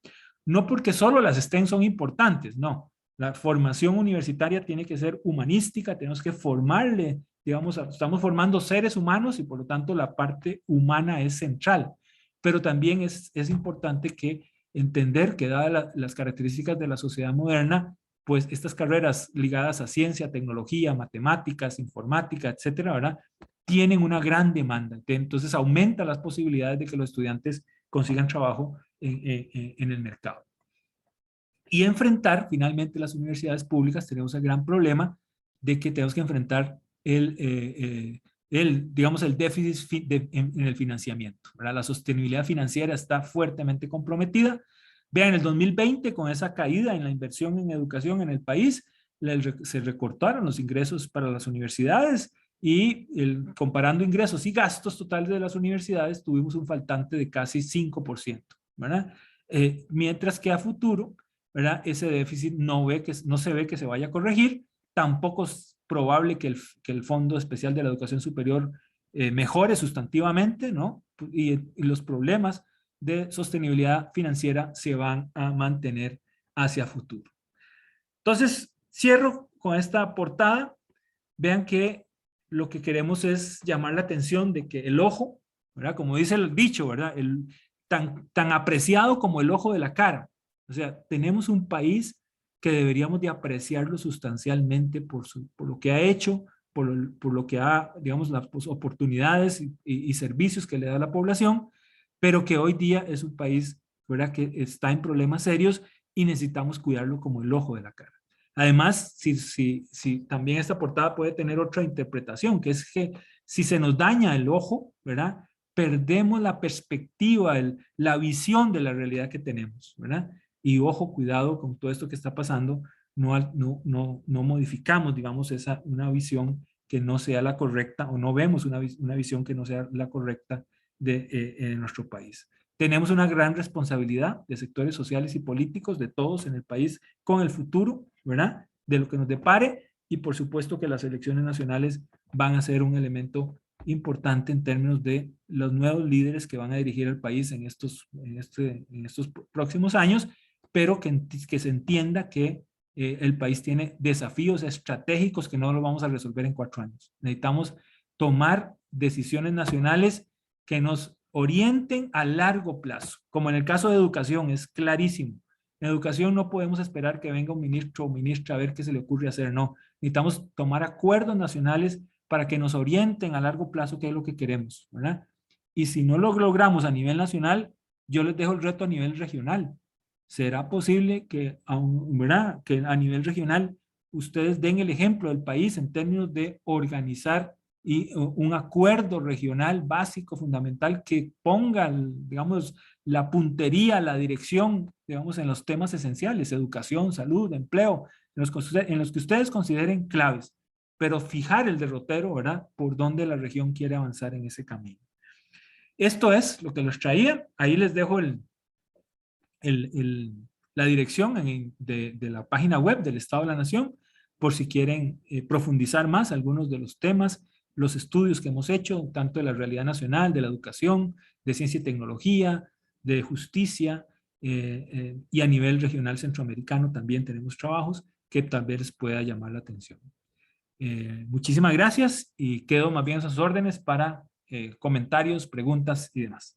No porque solo las STEM son importantes, no. La formación universitaria tiene que ser humanística, tenemos que formarle, digamos, estamos formando seres humanos y por lo tanto la parte humana es central. Pero también es importante que entender que dadas las características de la sociedad moderna, pues estas carreras ligadas a ciencia, tecnología, matemáticas, informática, etcétera, ¿verdad? Tienen una gran demanda. Entonces aumenta las posibilidades de que los estudiantes consigan trabajo en el mercado. Y enfrentar finalmente las universidades públicas, tenemos el gran problema de que tenemos que enfrentar digamos, el déficit en el financiamiento, ¿verdad? La sostenibilidad financiera está fuertemente comprometida. Vean, en el 2020, con esa caída en la inversión en educación en el país, se recortaron los ingresos para las universidades y comparando ingresos y gastos totales de las universidades, tuvimos un faltante de casi 5%, ¿verdad? Mientras que a futuro, ¿verdad? Ese déficit no se ve que se vaya a corregir, tampoco es probable que el Fondo Especial de la Educación Superior mejore sustantivamente, ¿no? Y los problemas de sostenibilidad financiera se van a mantener hacia futuro. Entonces, cierro con esta portada. Vean que lo que queremos es llamar la atención de que el ojo, ¿verdad? Como dice el dicho, ¿verdad? Tan apreciado como el ojo de la cara. O sea, tenemos un país que deberíamos de apreciarlo sustancialmente por lo que ha hecho, por lo que ha, digamos, las oportunidades y servicios que le da a la población, pero que hoy día es un país, ¿verdad?, que está en problemas serios y necesitamos cuidarlo como el ojo de la cara. Además, si también esta portada puede tener otra interpretación, que es que si se nos daña el ojo, ¿verdad?, perdemos la perspectiva, la visión de la realidad que tenemos, ¿verdad? Y ojo, cuidado con todo esto que está pasando, no modificamos, digamos, una visión que no sea la correcta, o no vemos una visión que no sea la correcta en nuestro país. Tenemos una gran responsabilidad de sectores sociales y políticos, de todos en el país, con el futuro, ¿verdad?, de lo que nos depare, y por supuesto que las elecciones nacionales van a ser un elemento importante en términos de los nuevos líderes que van a dirigir el país en estos próximos años, pero que se entienda que el país tiene desafíos estratégicos que no lo vamos a resolver en 4 años. Necesitamos tomar decisiones nacionales que nos orienten a largo plazo. Como en el caso de educación, es clarísimo. En educación no podemos esperar que venga un ministro o ministra a ver qué se le ocurre hacer, no. Necesitamos tomar acuerdos nacionales para que nos orienten a largo plazo qué es lo que queremos, ¿verdad? Y si no lo logramos a nivel nacional, yo les dejo el reto a nivel regional. ¿Será posible que, ¿verdad?, que a nivel regional ustedes den el ejemplo del país en términos de organizar y un acuerdo regional básico, fundamental, que ponga, digamos, la puntería, la dirección, digamos, en los temas esenciales, educación, salud, empleo, en los que ustedes consideren claves, pero fijar el derrotero, ¿verdad?, por donde la región quiere avanzar en ese camino. Esto es lo que los traía. Ahí les dejo la dirección de la página web del Estado de la Nación, por si quieren profundizar más algunos de los temas, los estudios que hemos hecho, tanto de la realidad nacional, de la educación, de ciencia y tecnología, de justicia, y a nivel regional centroamericano también tenemos trabajos que tal vez les pueda llamar la atención. Muchísimas gracias y quedo más bien a sus órdenes para comentarios, preguntas y demás.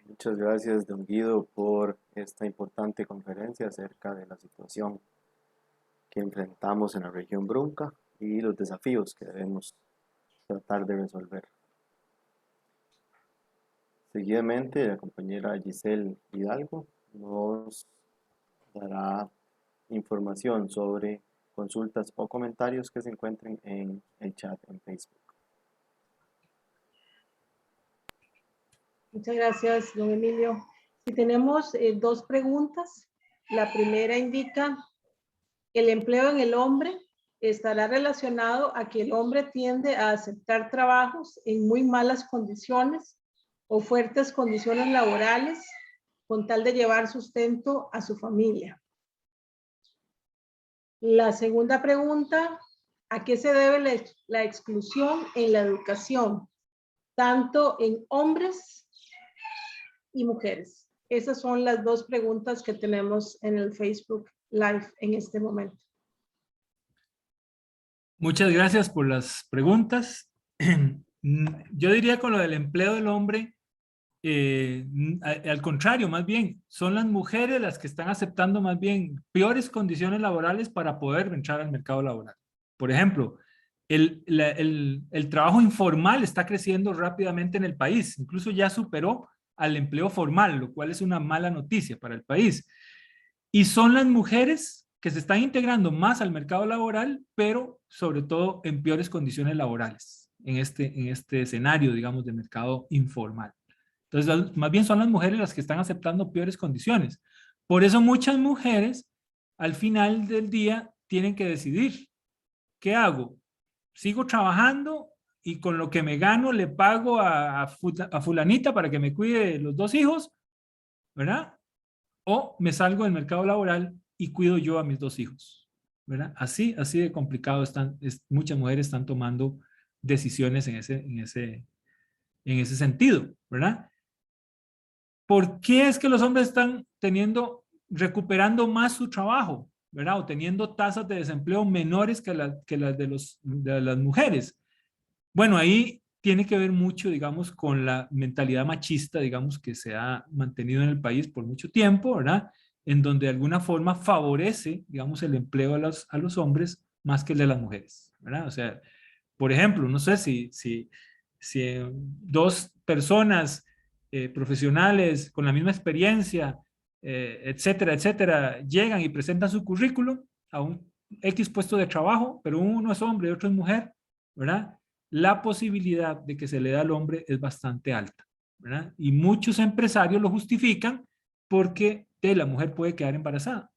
Muchas gracias, don Guido, por esta importante conferencia acerca de la situación que enfrentamos en la región Brunca y los desafíos que debemos tratar de resolver. Seguidamente, la compañera Giselle Hidalgo nos dará información sobre consultas o comentarios que se encuentren en el chat en Facebook. Muchas gracias, don Emilio. Si tenemos dos preguntas. La primera indica: ¿el empleo en el hombre estará relacionado a que el hombre tiende a aceptar trabajos en muy malas condiciones o fuertes condiciones laborales con tal de llevar sustento a su familia? La segunda pregunta: ¿a qué se debe la exclusión en la educación, tanto en hombres y mujeres? Esas son las dos preguntas que tenemos en el Facebook Live en este momento. Muchas gracias por las preguntas. Yo diría con lo del empleo del hombre, al contrario, más bien, son las mujeres las que están aceptando más bien peores condiciones laborales para poder entrar al mercado laboral. Por ejemplo, el trabajo informal está creciendo rápidamente en el país, incluso ya superó al empleo formal, lo cual es una mala noticia para el país. Y son las mujeres que se están integrando más al mercado laboral, pero sobre todo en peores condiciones laborales, en este escenario, digamos, de mercado informal. Entonces, más bien son las mujeres las que están aceptando peores condiciones. Por eso muchas mujeres, al final del día, tienen que decidir, ¿qué hago? ¿Sigo trabajando y con lo que me gano le pago a fulanita para que me cuide los dos hijos, ¿verdad? O me salgo del mercado laboral y cuido yo a mis dos hijos, ¿verdad? Así de complicado muchas mujeres están tomando decisiones en ese sentido, ¿verdad? ¿Por qué es que los hombres están recuperando más su trabajo, ¿verdad? O teniendo tasas de desempleo menores que las de las mujeres? Bueno, ahí tiene que ver mucho, digamos, con la mentalidad machista, digamos, que se ha mantenido en el país por mucho tiempo, ¿verdad? En donde de alguna forma favorece, digamos, el empleo a los hombres más que el de las mujeres, ¿verdad? O sea, por ejemplo, no sé si dos personas profesionales con la misma experiencia, etcétera, etcétera, llegan y presentan su currículum a un X puesto de trabajo, pero uno es hombre y otro es mujer, ¿verdad? La posibilidad de que se le da al hombre es bastante alta, ¿verdad? Y muchos empresarios lo justifican porque la mujer puede quedar embarazada,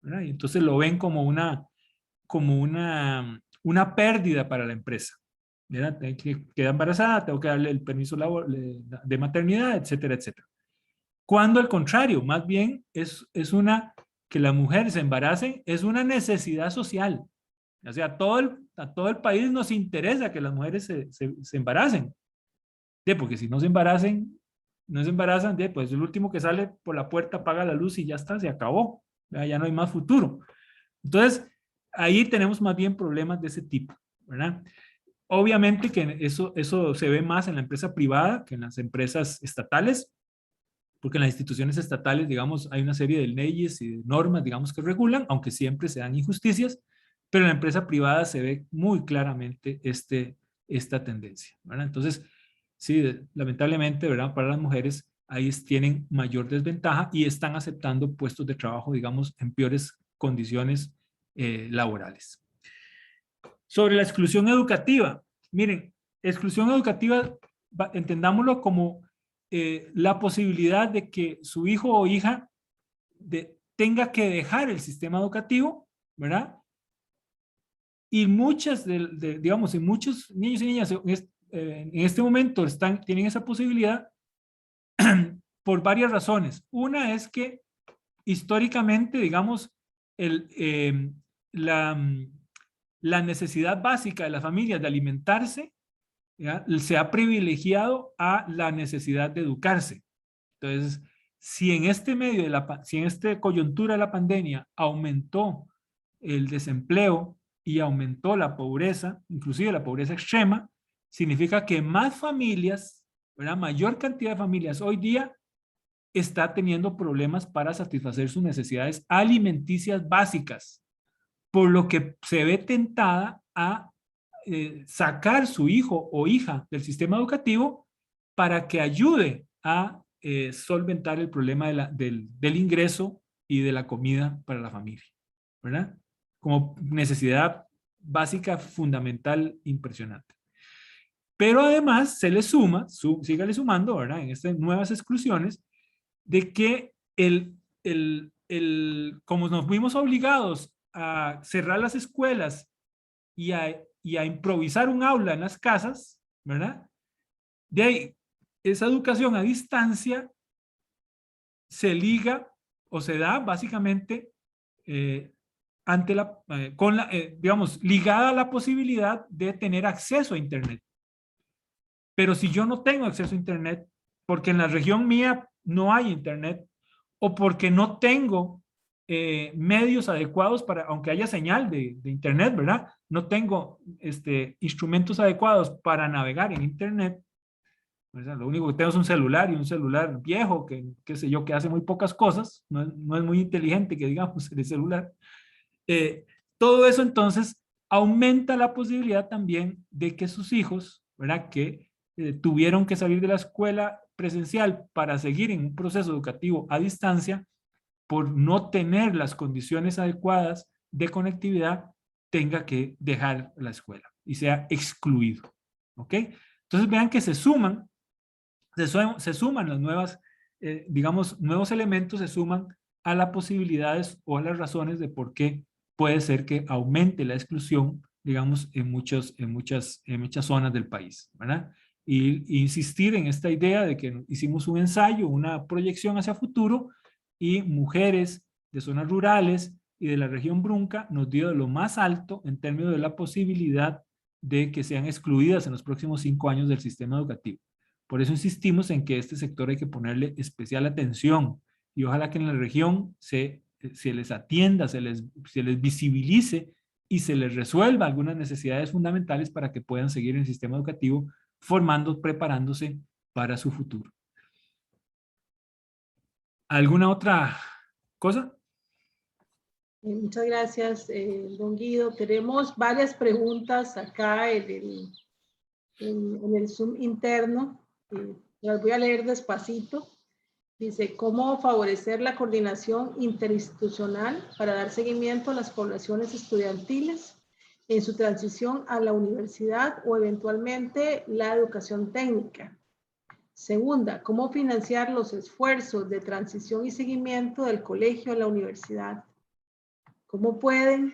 ¿verdad? Y entonces lo ven como una pérdida para la empresa, ¿verdad? Queda embarazada, tengo que darle el permiso de maternidad, etcétera, etcétera. Cuando al contrario, más bien que las mujeres se embaracen es una necesidad social. O sea, a todo el país nos interesa que las mujeres se embaracen. Porque si no se embarazan, pues el último que sale por la puerta apaga la luz y ya está, se acabó. Ya no hay más futuro. Entonces, ahí tenemos más bien problemas de ese tipo, ¿verdad? Obviamente que eso se ve más en la empresa privada que en las empresas estatales, porque en las instituciones estatales, digamos, hay una serie de leyes y de normas, digamos, que regulan, aunque siempre se dan injusticias, pero en la empresa privada se ve muy claramente esta tendencia, ¿verdad? Entonces, sí, lamentablemente, ¿verdad? Para las mujeres, ahí tienen mayor desventaja y están aceptando puestos de trabajo, digamos, en peores condiciones laborales. Sobre la exclusión educativa, miren, exclusión educativa, entendámoslo como la posibilidad de que su hijo o hija tenga que dejar el sistema educativo, ¿verdad? Y muchas, digamos, y muchos niños y niñas en este momento tienen esa posibilidad por varias razones. Una es que históricamente, digamos, la necesidad básica de las familias de alimentarse, ¿ya?, se ha privilegiado a la necesidad de educarse. Entonces, si en este medio si en esta coyuntura de la pandemia aumentó el desempleo y aumentó la pobreza, inclusive la pobreza extrema, significa que más familias, ¿verdad?, mayor cantidad de familias hoy día está teniendo problemas para satisfacer sus necesidades alimenticias básicas, por lo que se ve tentada a sacar su hijo o hija del sistema educativo para que ayude a solventar el problema del ingreso y de la comida para la familia, ¿verdad? Como necesidad básica fundamental impresionante. Pero además se le suma, sígale sumando, ¿verdad?, en estas nuevas exclusiones, de que como nos fuimos obligados a cerrar las escuelas y a improvisar un aula en las casas, ¿verdad? De ahí, esa educación a distancia se liga o se da básicamente digamos, ligada a la posibilidad de tener acceso a Internet. Pero si yo no tengo acceso a Internet, porque en la región mía no hay Internet, o porque no tengo medios adecuados para, aunque haya señal de Internet, ¿verdad? No tengo instrumentos adecuados para navegar en Internet. O sea, lo único que tengo es un celular, y un celular viejo, qué sé yo, que hace muy pocas cosas, no es muy inteligente, que digamos, el celular. Todo eso entonces aumenta la posibilidad también de que sus hijos, ¿verdad?, que tuvieron que salir de la escuela presencial para seguir en un proceso educativo a distancia, por no tener las condiciones adecuadas de conectividad, tenga que dejar la escuela y sea excluido. ¿Ok? Entonces vean que se suman las nuevas, digamos, nuevos elementos se suman a las posibilidades o a las razones de por qué puede ser que aumente la exclusión, digamos, en muchas zonas del país, ¿verdad? Y insistir en esta idea de que hicimos un ensayo, una proyección hacia futuro, y mujeres de zonas rurales y de la región Brunca nos dio de lo más alto en términos de la posibilidad de que sean excluidas en los próximos 5 años del sistema educativo. Por eso insistimos en que este sector hay que ponerle especial atención, y ojalá que en la región se les atienda, se les visibilice y se les resuelva algunas necesidades fundamentales para que puedan seguir en el sistema educativo preparándose para su futuro. ¿Alguna otra cosa? Muchas gracias, don Guido. Tenemos varias preguntas acá en el Zoom interno. Las voy a leer despacito. Dice, ¿cómo favorecer la coordinación interinstitucional para dar seguimiento a las poblaciones estudiantiles en su transición a la universidad o eventualmente la educación técnica? Segunda, ¿cómo financiar los esfuerzos de transición y seguimiento del colegio a la universidad? ¿Cómo pueden,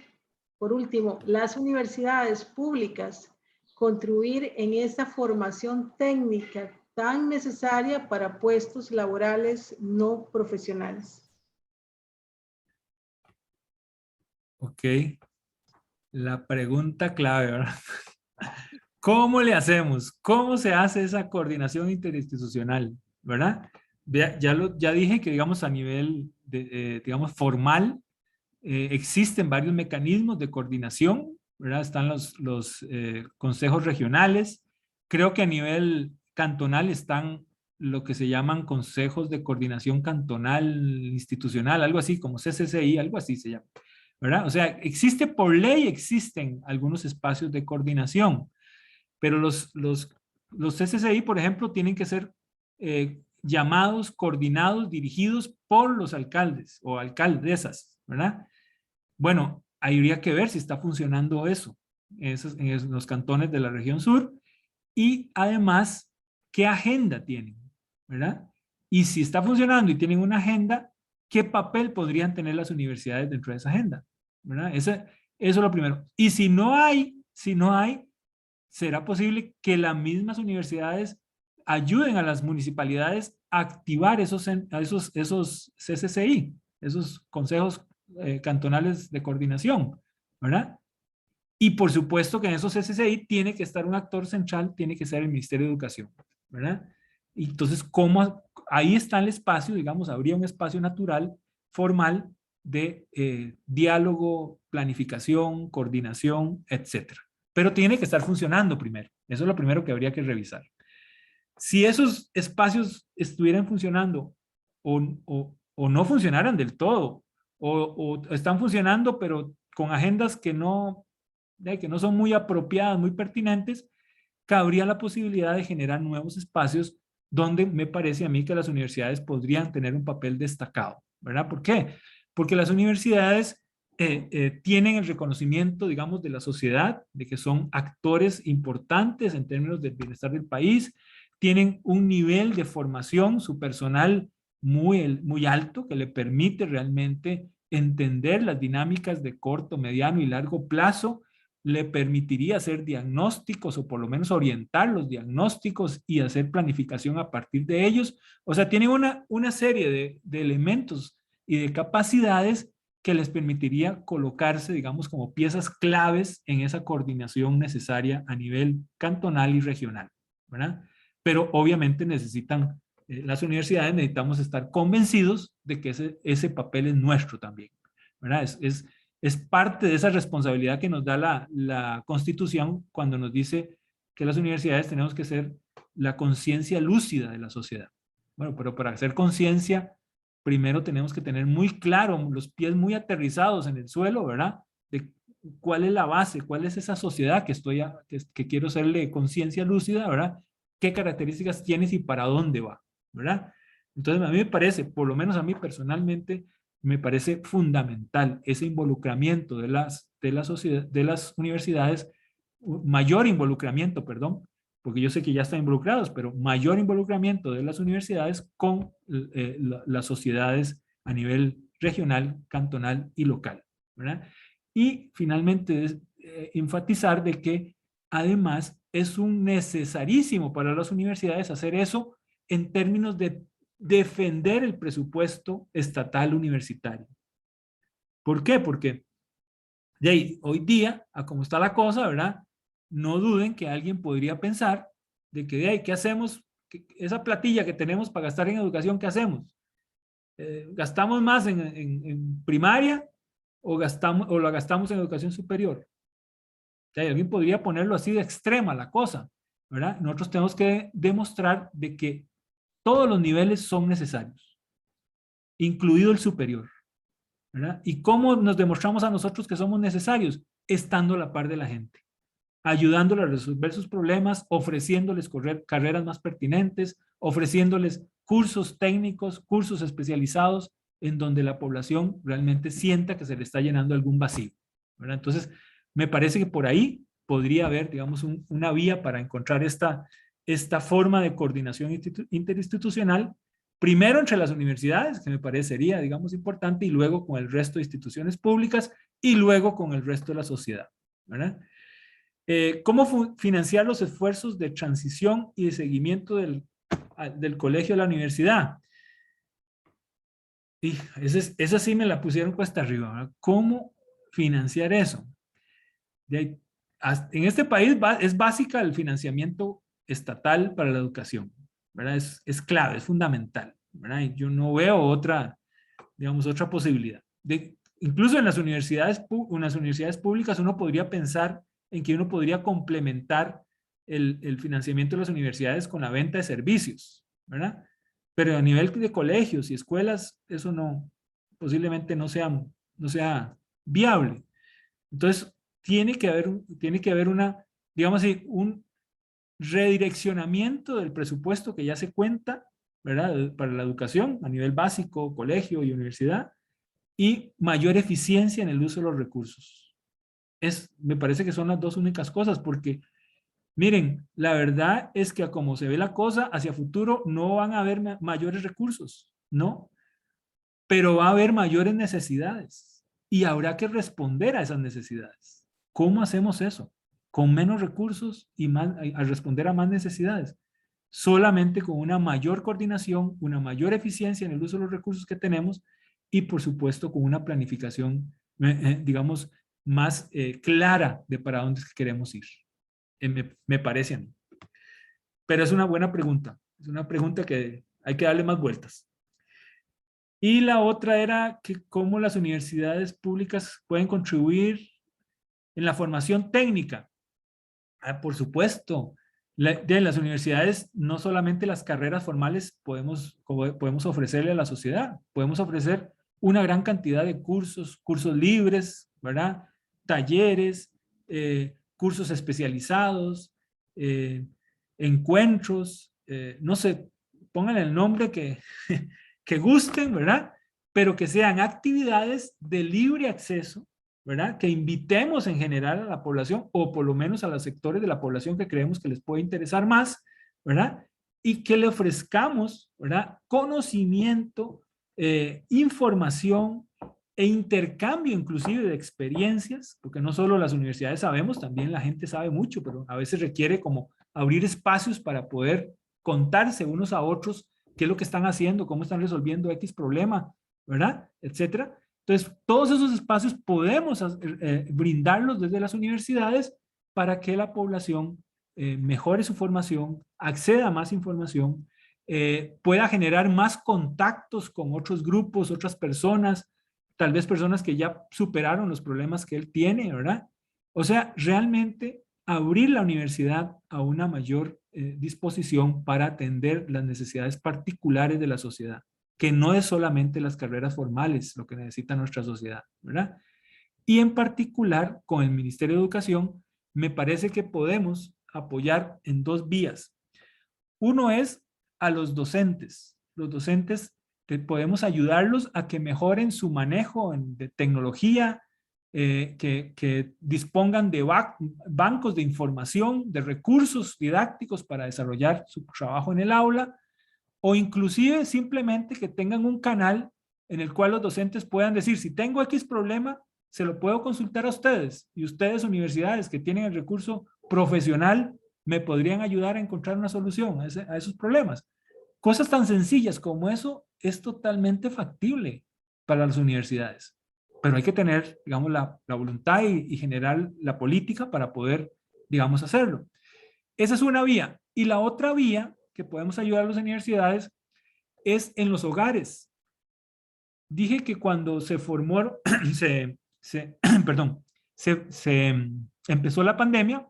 por último, las universidades públicas contribuir en esta formación técnica tan necesaria para puestos laborales no profesionales? Ok. La pregunta clave, ¿verdad? ¿Cómo le hacemos? ¿Cómo se hace esa coordinación interinstitucional? ¿Verdad? Ya dije que, digamos, a nivel, digamos, formal, existen varios mecanismos de coordinación, ¿verdad? Están los consejos regionales. Creo que a nivel cantonal están lo que se llaman consejos de coordinación cantonal institucional, algo así como CCCI, algo así se llama, ¿verdad? O sea, por ley existen algunos espacios de coordinación, pero los CCCI, por ejemplo, tienen que ser llamados, coordinados, dirigidos por los alcaldes o alcaldesas, ¿verdad? Bueno, habría que ver si está funcionando eso en los cantones de la región sur y además, ¿qué agenda tienen? ¿Verdad? Y si está funcionando y tienen una agenda, ¿qué papel podrían tener las universidades dentro de esa agenda? ¿Verdad? Eso es lo primero. Y si no hay, será posible que las mismas universidades ayuden a las municipalidades a activar esos CCCI, esos consejos cantonales de coordinación, ¿verdad? Y por supuesto que en esos CCCI tiene que estar un actor central, tiene que ser el Ministerio de Educación, ¿verdad? Y entonces, ¿cómo? Ahí está el espacio, digamos, habría un espacio natural, formal, de diálogo, planificación, coordinación, etcétera. Pero tiene que estar funcionando primero. Eso es lo primero que habría que revisar. Si esos espacios estuvieran funcionando o no funcionaran del todo, o están funcionando, pero con agendas que no son muy apropiadas, muy pertinentes, cabría la posibilidad de generar nuevos espacios donde me parece a mí que las universidades podrían tener un papel destacado, ¿verdad? ¿Por qué? Porque las universidades tienen el reconocimiento, digamos, de la sociedad, de que son actores importantes en términos del bienestar del país, tienen un nivel de formación, su personal muy alto, que le permite realmente entender las dinámicas de corto, mediano y largo plazo, le permitiría hacer diagnósticos o por lo menos orientar los diagnósticos y hacer planificación a partir de ellos. O sea, tiene una serie de elementos y de capacidades que les permitiría colocarse, digamos, como piezas claves en esa coordinación necesaria a nivel cantonal y regional, ¿verdad? Pero obviamente necesitan, las universidades necesitamos estar convencidos de que ese papel es nuestro también, ¿verdad? Es parte de esa responsabilidad que nos da la Constitución cuando nos dice que las universidades tenemos que ser la conciencia lúcida de la sociedad. Bueno, pero para hacer conciencia, primero tenemos que tener muy claro, los pies muy aterrizados en el suelo, ¿verdad? De cuál es la base, cuál es esa sociedad que quiero serle conciencia lúcida, ¿verdad? ¿Qué características tienes y para dónde va? ¿Verdad? Entonces, a mí me parece, por lo menos a mí personalmente, me parece fundamental ese involucramiento de las universidades, mayor involucramiento, perdón, porque yo sé que ya están involucrados, pero mayor involucramiento de las universidades con las sociedades a nivel regional, cantonal y local, ¿verdad? Y finalmente enfatizar de que además es un necesarísimo para las universidades hacer eso en términos de defender el presupuesto estatal universitario. ¿Por qué? Porque de ahí, hoy día, a cómo está la cosa, ¿verdad? No duden que alguien podría pensar de que de ahí, ¿qué hacemos? Esa platilla que tenemos para gastar en educación, ¿qué hacemos? ¿Gastamos más en primaria o la gastamos en educación superior? O sea, alguien podría ponerlo así de extrema la cosa, ¿verdad? Nosotros tenemos que demostrar de que todos los niveles son necesarios, incluido el superior, ¿verdad? ¿Y cómo nos demostramos a nosotros que somos necesarios? Estando a la par de la gente, ayudándoles a resolver sus problemas, ofreciéndoles carreras más pertinentes, ofreciéndoles cursos técnicos, cursos especializados, en donde la población realmente sienta que se le está llenando algún vacío, ¿verdad? Entonces, me parece que por ahí podría haber, digamos, una vía para encontrar esta forma de coordinación interinstitucional, primero entre las universidades, que me parecería, digamos, importante, y luego con el resto de instituciones públicas, y luego con el resto de la sociedad, ¿verdad? ¿Cómo financiar los esfuerzos de transición y de seguimiento del colegio a la universidad? Y esa sí me la pusieron cuesta arriba, ¿verdad? ¿Cómo financiar eso? En este país es básica el financiamiento estatal para la educación, ¿verdad? Es clave, es fundamental, ¿verdad? Y yo no veo otra, digamos, otra posibilidad. Incluso en las universidades públicas uno podría pensar en que uno podría complementar el financiamiento de las universidades con la venta de servicios, ¿verdad? Pero a nivel de colegios y escuelas, eso posiblemente no sea viable. Entonces, tiene que haber una, digamos así, redireccionamiento del presupuesto que ya se cuenta, ¿verdad?, para la educación a nivel básico, colegio y universidad, y mayor eficiencia en el uso de los recursos. Me parece que son las dos únicas cosas, porque miren, la verdad es que como se ve la cosa, hacia futuro no van a haber mayores recursos, ¿no? Pero va a haber mayores necesidades y habrá que responder a esas necesidades. ¿Cómo hacemos eso? Con menos recursos y más, a responder a más necesidades. Solamente con una mayor coordinación, una mayor eficiencia en el uso de los recursos que tenemos y, por supuesto, con una planificación, digamos, más clara de para dónde es que queremos ir. Me parece a mí. Pero es una buena pregunta. Es una pregunta que hay que darle más vueltas. Y la otra era que cómo las universidades públicas pueden contribuir en la formación técnica. Por supuesto, de las universidades, no solamente las carreras formales podemos ofrecerle a la sociedad, podemos ofrecer una gran cantidad de cursos libres, ¿verdad? Talleres, cursos especializados, encuentros, no sé, pónganle el nombre que, que gusten, ¿verdad? Pero que sean actividades de libre acceso, ¿verdad? Que invitemos en general a la población, o por lo menos a los sectores de la población que creemos que les puede interesar más, ¿verdad? Y que le ofrezcamos, ¿verdad?, conocimiento, información e intercambio inclusive de experiencias, porque no solo las universidades sabemos, también la gente sabe mucho, pero a veces requiere como abrir espacios para poder contarse unos a otros qué es lo que están haciendo, cómo están resolviendo X problema, ¿verdad? Etcétera. Entonces, todos esos espacios podemos brindarlos desde las universidades para que la población mejore su formación, acceda a más información, pueda generar más contactos con otros grupos, otras personas, tal vez personas que ya superaron los problemas que él tiene, ¿verdad? O sea, realmente abrir la universidad a una mayor disposición para atender las necesidades particulares de la sociedad, que no es solamente las carreras formales lo que necesita nuestra sociedad, ¿verdad? Y en particular, con el Ministerio de Educación, me parece que podemos apoyar en dos vías. Uno es a los docentes. Los docentes podemos ayudarlos a que mejoren su manejo de tecnología, que dispongan de bancos de información, de recursos didácticos para desarrollar su trabajo en el aula, o inclusive simplemente que tengan un canal en el cual los docentes puedan decir, si tengo X problema, se lo puedo consultar a ustedes, y ustedes, universidades que tienen el recurso profesional, me podrían ayudar a encontrar una solución a esos problemas. Cosas tan sencillas como eso es totalmente factible para las universidades, pero hay que tener, digamos, la voluntad y generar la política para poder, digamos, hacerlo. Esa es una vía. Y la otra vía que podemos ayudar a las universidades es en los hogares. Dije que cuando se formó, perdón, se empezó la pandemia,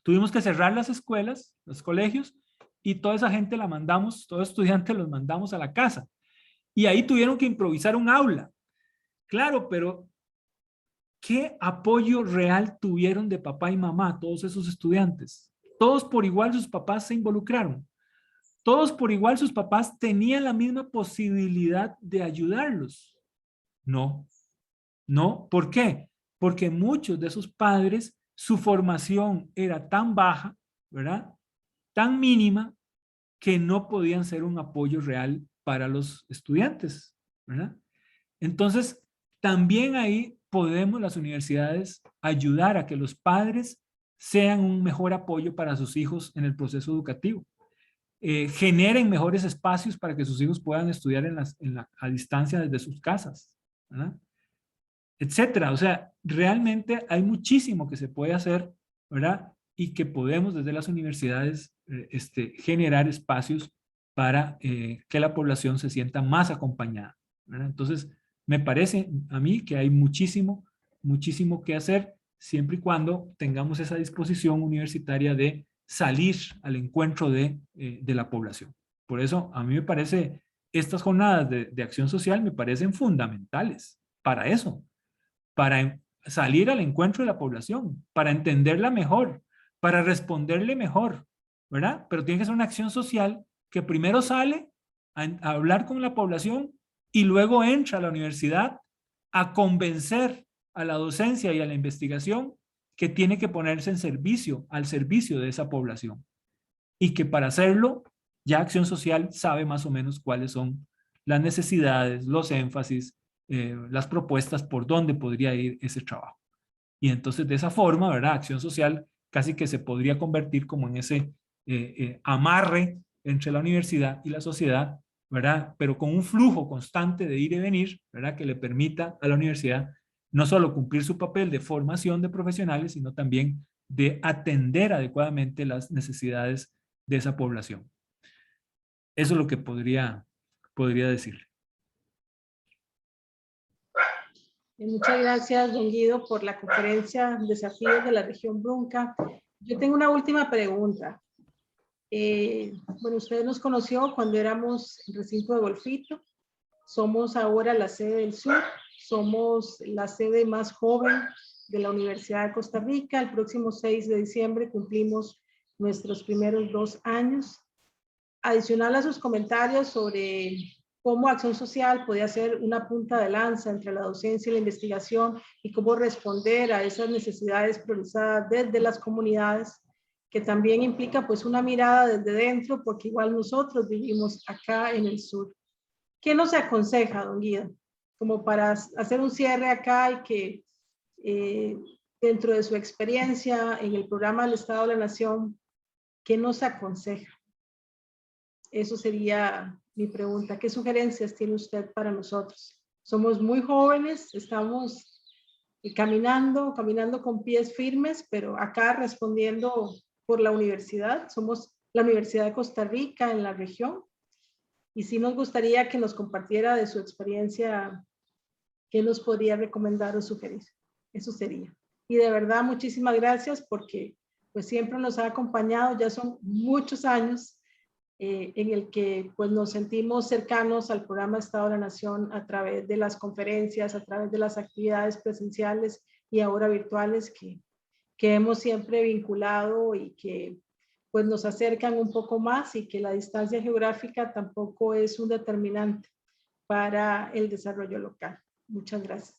tuvimos que cerrar las escuelas, los colegios, y toda esa gente la mandamos, todos los estudiantes los mandamos a la casa. Y ahí tuvieron que improvisar un aula. Claro, pero ¿qué apoyo real tuvieron de papá y mamá todos esos estudiantes? Todos por igual sus papás se involucraron. Todos por igual sus papás tenían la misma posibilidad de ayudarlos. No, no. ¿Por qué? Porque muchos de esos padres, su formación era tan baja, ¿verdad?, tan mínima, que no podían ser un apoyo real para los estudiantes, ¿verdad? Entonces, también ahí podemos las universidades ayudar a que los padres sean un mejor apoyo para sus hijos en el proceso educativo. Generen mejores espacios para que sus hijos puedan estudiar a distancia desde sus casas, ¿verdad?, etcétera. O sea, realmente hay muchísimo que se puede hacer, ¿verdad?, y que podemos desde las universidades generar espacios para que la población se sienta más acompañada, ¿verdad? Entonces, me parece a mí que hay muchísimo que hacer, siempre y cuando tengamos esa disposición universitaria de salir al encuentro de la población. Por eso, a mí me parece, estas jornadas de acción social me parecen fundamentales para eso, para salir al encuentro de la población, para entenderla mejor, para responderle mejor, ¿verdad? Pero tiene que ser una acción social que primero sale a hablar con la población y luego entra a la universidad a convencer a la docencia y a la investigación que tiene que ponerse en servicio, al servicio de esa población. Y que para hacerlo, ya acción social sabe más o menos cuáles son las necesidades, los énfasis, las propuestas por dónde podría ir ese trabajo. Y entonces de esa forma, ¿verdad? Acción social casi que se podría convertir como en ese amarre entre la universidad y la sociedad, ¿verdad? Pero con un flujo constante de ir y venir, ¿verdad? Que le permita a la universidad no solo cumplir su papel de formación de profesionales, sino también de atender adecuadamente las necesidades de esa población. Eso es lo que podría decir. Muchas gracias, don Guido, por la conferencia Desafíos de la Región Brunca. Yo tengo una última pregunta. Bueno, usted nos conoció cuando éramos el recinto de Golfito. Somos ahora la sede del sur. Somos la sede más joven de la Universidad de Costa Rica. El próximo 6 de diciembre cumplimos nuestros primeros 2 años. Adicional a sus comentarios sobre cómo Acción Social podía ser una punta de lanza entre la docencia y la investigación y cómo responder a esas necesidades priorizadas desde las comunidades, que también implica pues una mirada desde dentro, porque igual nosotros vivimos acá en el sur. ¿Qué nos aconseja, don Guido? Como para hacer un cierre acá y que dentro de su experiencia en el programa del Estado de la Nación, ¿qué nos aconseja? Eso sería mi pregunta. ¿Qué sugerencias tiene usted para nosotros? Somos muy jóvenes, estamos caminando con pies firmes, pero acá respondiendo por la universidad. Somos la Universidad de Costa Rica en la región. Y sí nos gustaría que nos compartiera de su experiencia, qué nos podría recomendar o sugerir. Eso sería. Y de verdad, muchísimas gracias porque pues siempre nos ha acompañado, ya son muchos años en el que pues nos sentimos cercanos al programa Estado de la Nación a través de las conferencias, a través de las actividades presenciales y ahora virtuales que hemos siempre vinculado y que pues nos acercan un poco más y que la distancia geográfica tampoco es un determinante para el desarrollo local. Muchas gracias.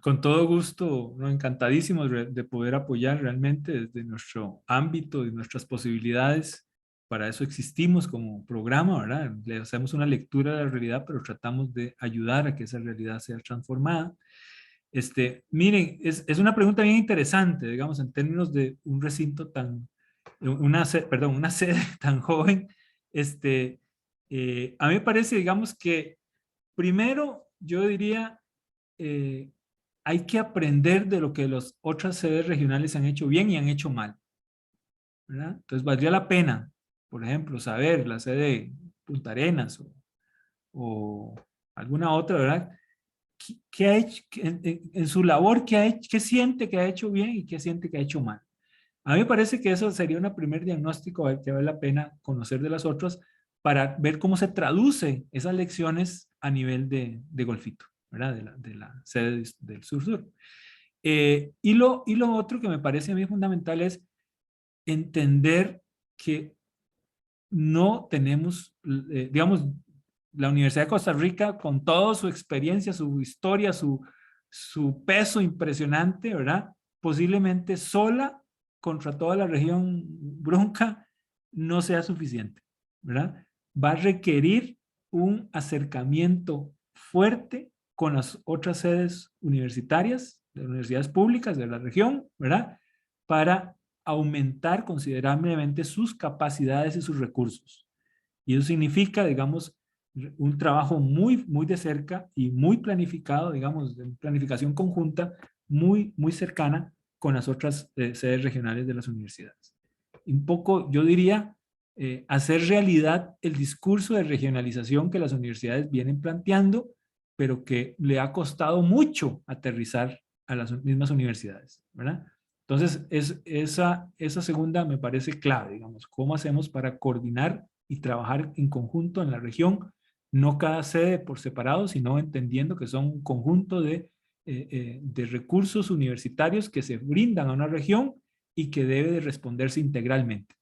Con todo gusto, ¿no? Encantadísimos de poder apoyar realmente desde nuestro ámbito y nuestras posibilidades. Para eso existimos como programa, ¿verdad? Le hacemos una lectura de la realidad, pero tratamos de ayudar a que esa realidad sea transformada. Miren, es una pregunta bien interesante, digamos, en términos de un recinto tan, una sede tan joven. A mí me parece, digamos, que primero yo diría, hay que aprender de lo que las otras sedes regionales han hecho bien y han hecho mal, ¿verdad? Entonces valdría la pena, por ejemplo, saber la sede de Punta Arenas o alguna otra, ¿verdad? ¿Qué ha hecho en su labor? ¿Qué siente que ha hecho bien y qué siente que ha hecho mal? A mí me parece que eso sería un primer diagnóstico que vale la pena conocer de las otras para ver cómo se traduce esas lecciones a nivel de Golfito, ¿verdad? De la sede del sur-sur. Y lo otro que me parece a mí fundamental es entender que no tenemos, digamos, la Universidad de Costa Rica, con toda su experiencia, su historia, su peso impresionante, ¿verdad? Posiblemente sola contra toda la región Brunca no sea suficiente, ¿verdad? Va a requerir un acercamiento fuerte con las otras sedes universitarias, de universidades públicas de la región, ¿verdad? Para aumentar considerablemente sus capacidades y sus recursos. Y eso significa, digamos, un trabajo muy de cerca y muy planificado, digamos, de planificación conjunta, muy cercana con las otras sedes regionales de las universidades. Un poco, yo diría, hacer realidad el discurso de regionalización que las universidades vienen planteando, pero que le ha costado mucho aterrizar a las mismas universidades, ¿verdad? Entonces, esa segunda me parece clave, digamos, cómo hacemos para coordinar y trabajar en conjunto en la región, no cada sede por separado, sino entendiendo que son un conjunto de recursos universitarios que se brindan a una región y que debe de responderse integralmente.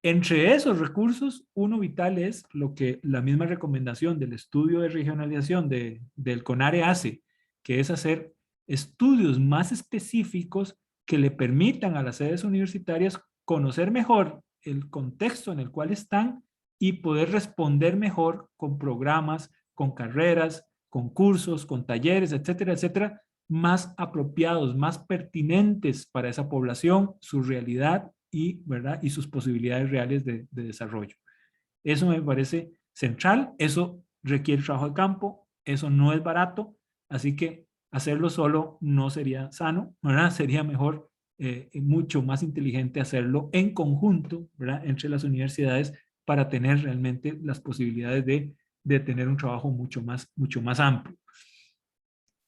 Entre esos recursos, uno vital es lo que la misma recomendación del estudio de regionalización del CONARE hace, que es hacer estudios más específicos que le permitan a las sedes universitarias conocer mejor el contexto en el cual están y poder responder mejor con programas, con carreras, con cursos, con talleres, etcétera, etcétera, más apropiados, más pertinentes para esa población, su realidad y, ¿verdad? Y sus posibilidades reales de desarrollo. Eso me parece central, eso requiere trabajo de campo, eso no es barato, así que hacerlo solo no sería sano, ¿verdad? Sería mejor, mucho más inteligente hacerlo en conjunto, ¿verdad? Entre las universidades para tener realmente las posibilidades de tener un trabajo mucho más amplio.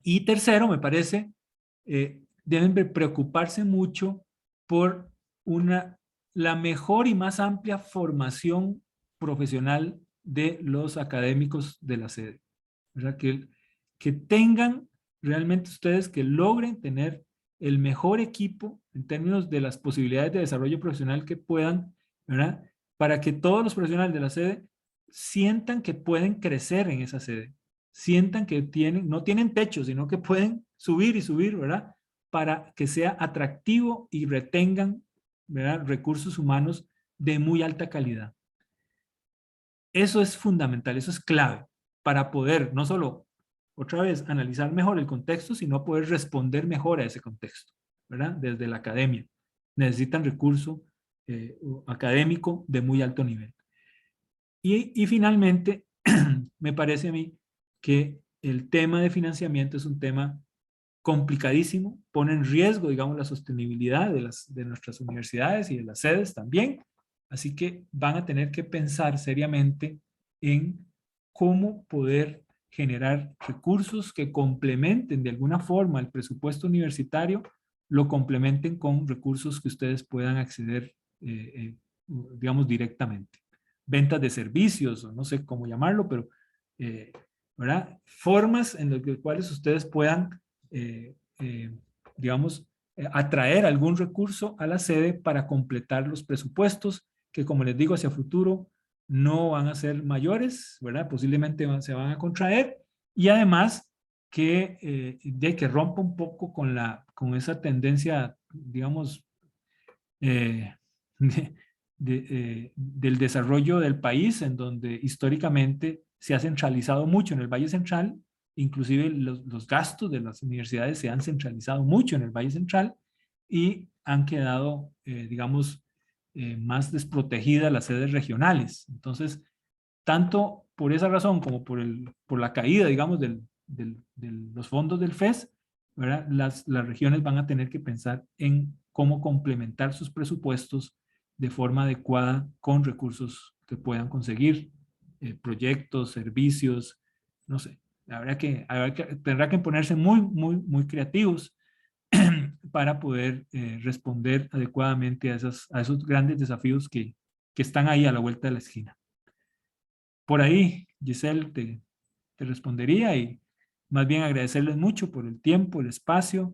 Y tercero, me parece, deben preocuparse mucho por la mejor y más amplia formación profesional de los académicos de la sede. ¿Verdad? Que tengan realmente ustedes, que logren tener el mejor equipo en términos de las posibilidades de desarrollo profesional que puedan, ¿verdad? Para que todos los profesionales de la sede sientan que pueden crecer en esa sede, sientan que no tienen techo, sino que pueden subir y subir, ¿verdad? Para que sea atractivo y retengan, ¿verdad? Recursos humanos de muy alta calidad. Eso es fundamental, eso es clave para poder no solo, otra vez, analizar mejor el contexto, sino poder responder mejor a ese contexto, ¿verdad? Desde la academia. Necesitan recurso académico de muy alto nivel. Y finalmente, me parece a mí que el tema de financiamiento es un tema complicadísimo, pone en riesgo, digamos, la sostenibilidad de nuestras universidades y de las sedes también. Así que van a tener que pensar seriamente en cómo poder generar recursos que complementen de alguna forma el presupuesto universitario, lo complementen con recursos que ustedes puedan acceder, digamos, directamente. Ventas de servicios, o no sé cómo llamarlo, pero, ¿verdad? Formas en las cuales ustedes puedan, digamos, atraer algún recurso a la sede para completar los presupuestos que, como les digo, hacia futuro no van a ser mayores, ¿verdad? Posiblemente se van a contraer, y además que rompa un poco con esa tendencia, digamos, eh, del desarrollo del país, en donde históricamente se ha centralizado mucho en el Valle Central, inclusive los gastos de las universidades se han centralizado mucho en el Valle Central y han quedado, digamos, más desprotegidas las sedes regionales. Entonces, tanto por esa razón como por la caída, digamos, de los fondos del FES, ¿verdad? Las regiones van a tener que pensar en cómo complementar sus presupuestos de forma adecuada con recursos que puedan conseguir, proyectos, servicios, no sé. Tendrá que ponerse muy creativos para poder responder adecuadamente a esos grandes desafíos que están ahí a la vuelta de la esquina. Por ahí, Giselle, te respondería, y más bien agradecerles mucho por el tiempo, el espacio,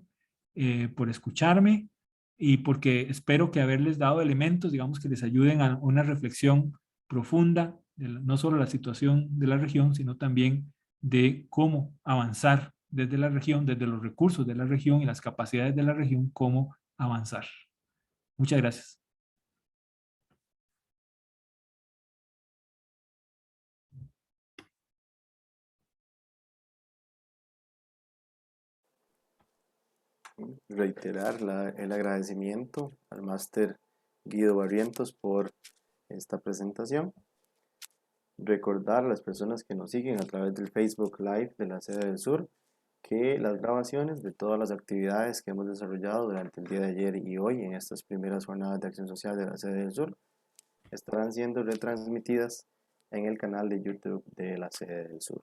por escucharme, y porque espero que haberles dado elementos, digamos, que les ayuden a una reflexión profunda, no solo la situación de la región, sino también de cómo avanzar desde la región, desde los recursos de la región y las capacidades de la región, cómo avanzar. Muchas gracias. Reiterar el agradecimiento al máster Guido Barrientos por esta presentación. Recordar a las personas que nos siguen a través del Facebook Live de la Sede del Sur que las grabaciones de todas las actividades que hemos desarrollado durante el día de ayer y hoy en estas primeras jornadas de acción social de la Sede del Sur estarán siendo retransmitidas en el canal de YouTube de la Sede del Sur.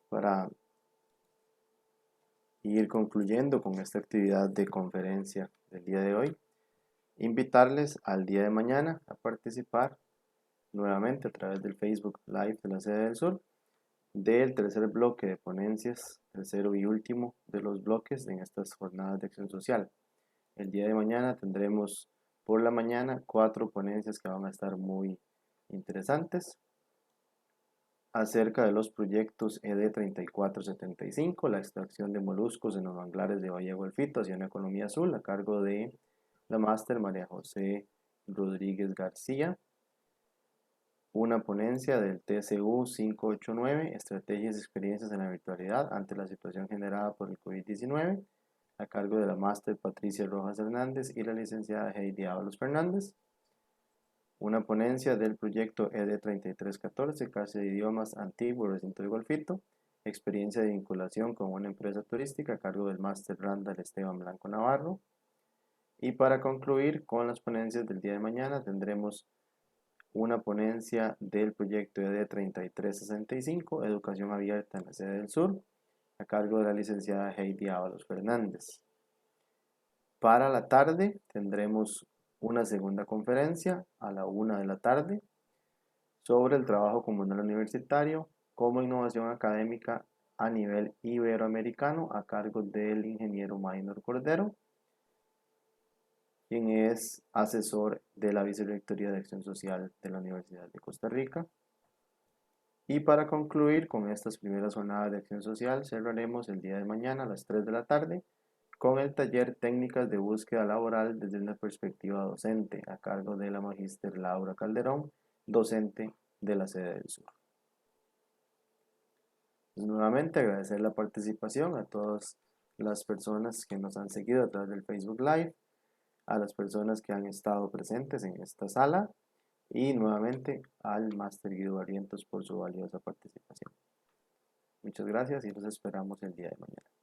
Para ir concluyendo con esta actividad de conferencia del día de hoy, invitarles al día de mañana a participar nuevamente a través del Facebook Live de la Sede del Sur del tercer bloque de ponencias, tercero y último de los bloques en estas jornadas de acción social. El día de mañana tendremos por la mañana 4 ponencias que van a estar muy interesantes acerca de los proyectos ED 3475, la extracción de moluscos en los manglares de Bahía Golfito hacia una economía azul, a cargo de la máster María José Rodríguez García. Una ponencia del TCU 589, Estrategias y experiencias en la virtualidad ante la situación generada por el COVID-19, a cargo de la máster Patricia Rojas Hernández y la licenciada Heidi Ábalos Fernández. Una ponencia del proyecto ED 3314, Casa de Idiomas Antiguo, Recinto de Golfito, experiencia de vinculación con una empresa turística, a cargo del máster Randall Esteban Blanco Navarro. Y para concluir con las ponencias del día de mañana, tendremos una ponencia del proyecto ED 3365, Educación Abierta en la Sede del Sur, a cargo de la licenciada Heidi Ábalos Fernández. Para la tarde tendremos una segunda conferencia a la 1 de la tarde sobre el trabajo comunal universitario como innovación académica a nivel iberoamericano, a cargo del ingeniero Maynor Cordero, quien es asesor de la Vicerrectoría de Acción Social de la Universidad de Costa Rica. Y para concluir con estas primeras jornadas de acción social, cerraremos el día de mañana a las 3 de la tarde con el taller Técnicas de Búsqueda Laboral desde una perspectiva docente, a cargo de la magíster Laura Calderón, docente de la Sede del Sur. Nuevamente agradecer la participación a todas las personas que nos han seguido a través del Facebook Live, a las personas que han estado presentes en esta sala y nuevamente al máster Guido Barrientos por su valiosa participación. Muchas gracias y los esperamos el día de mañana.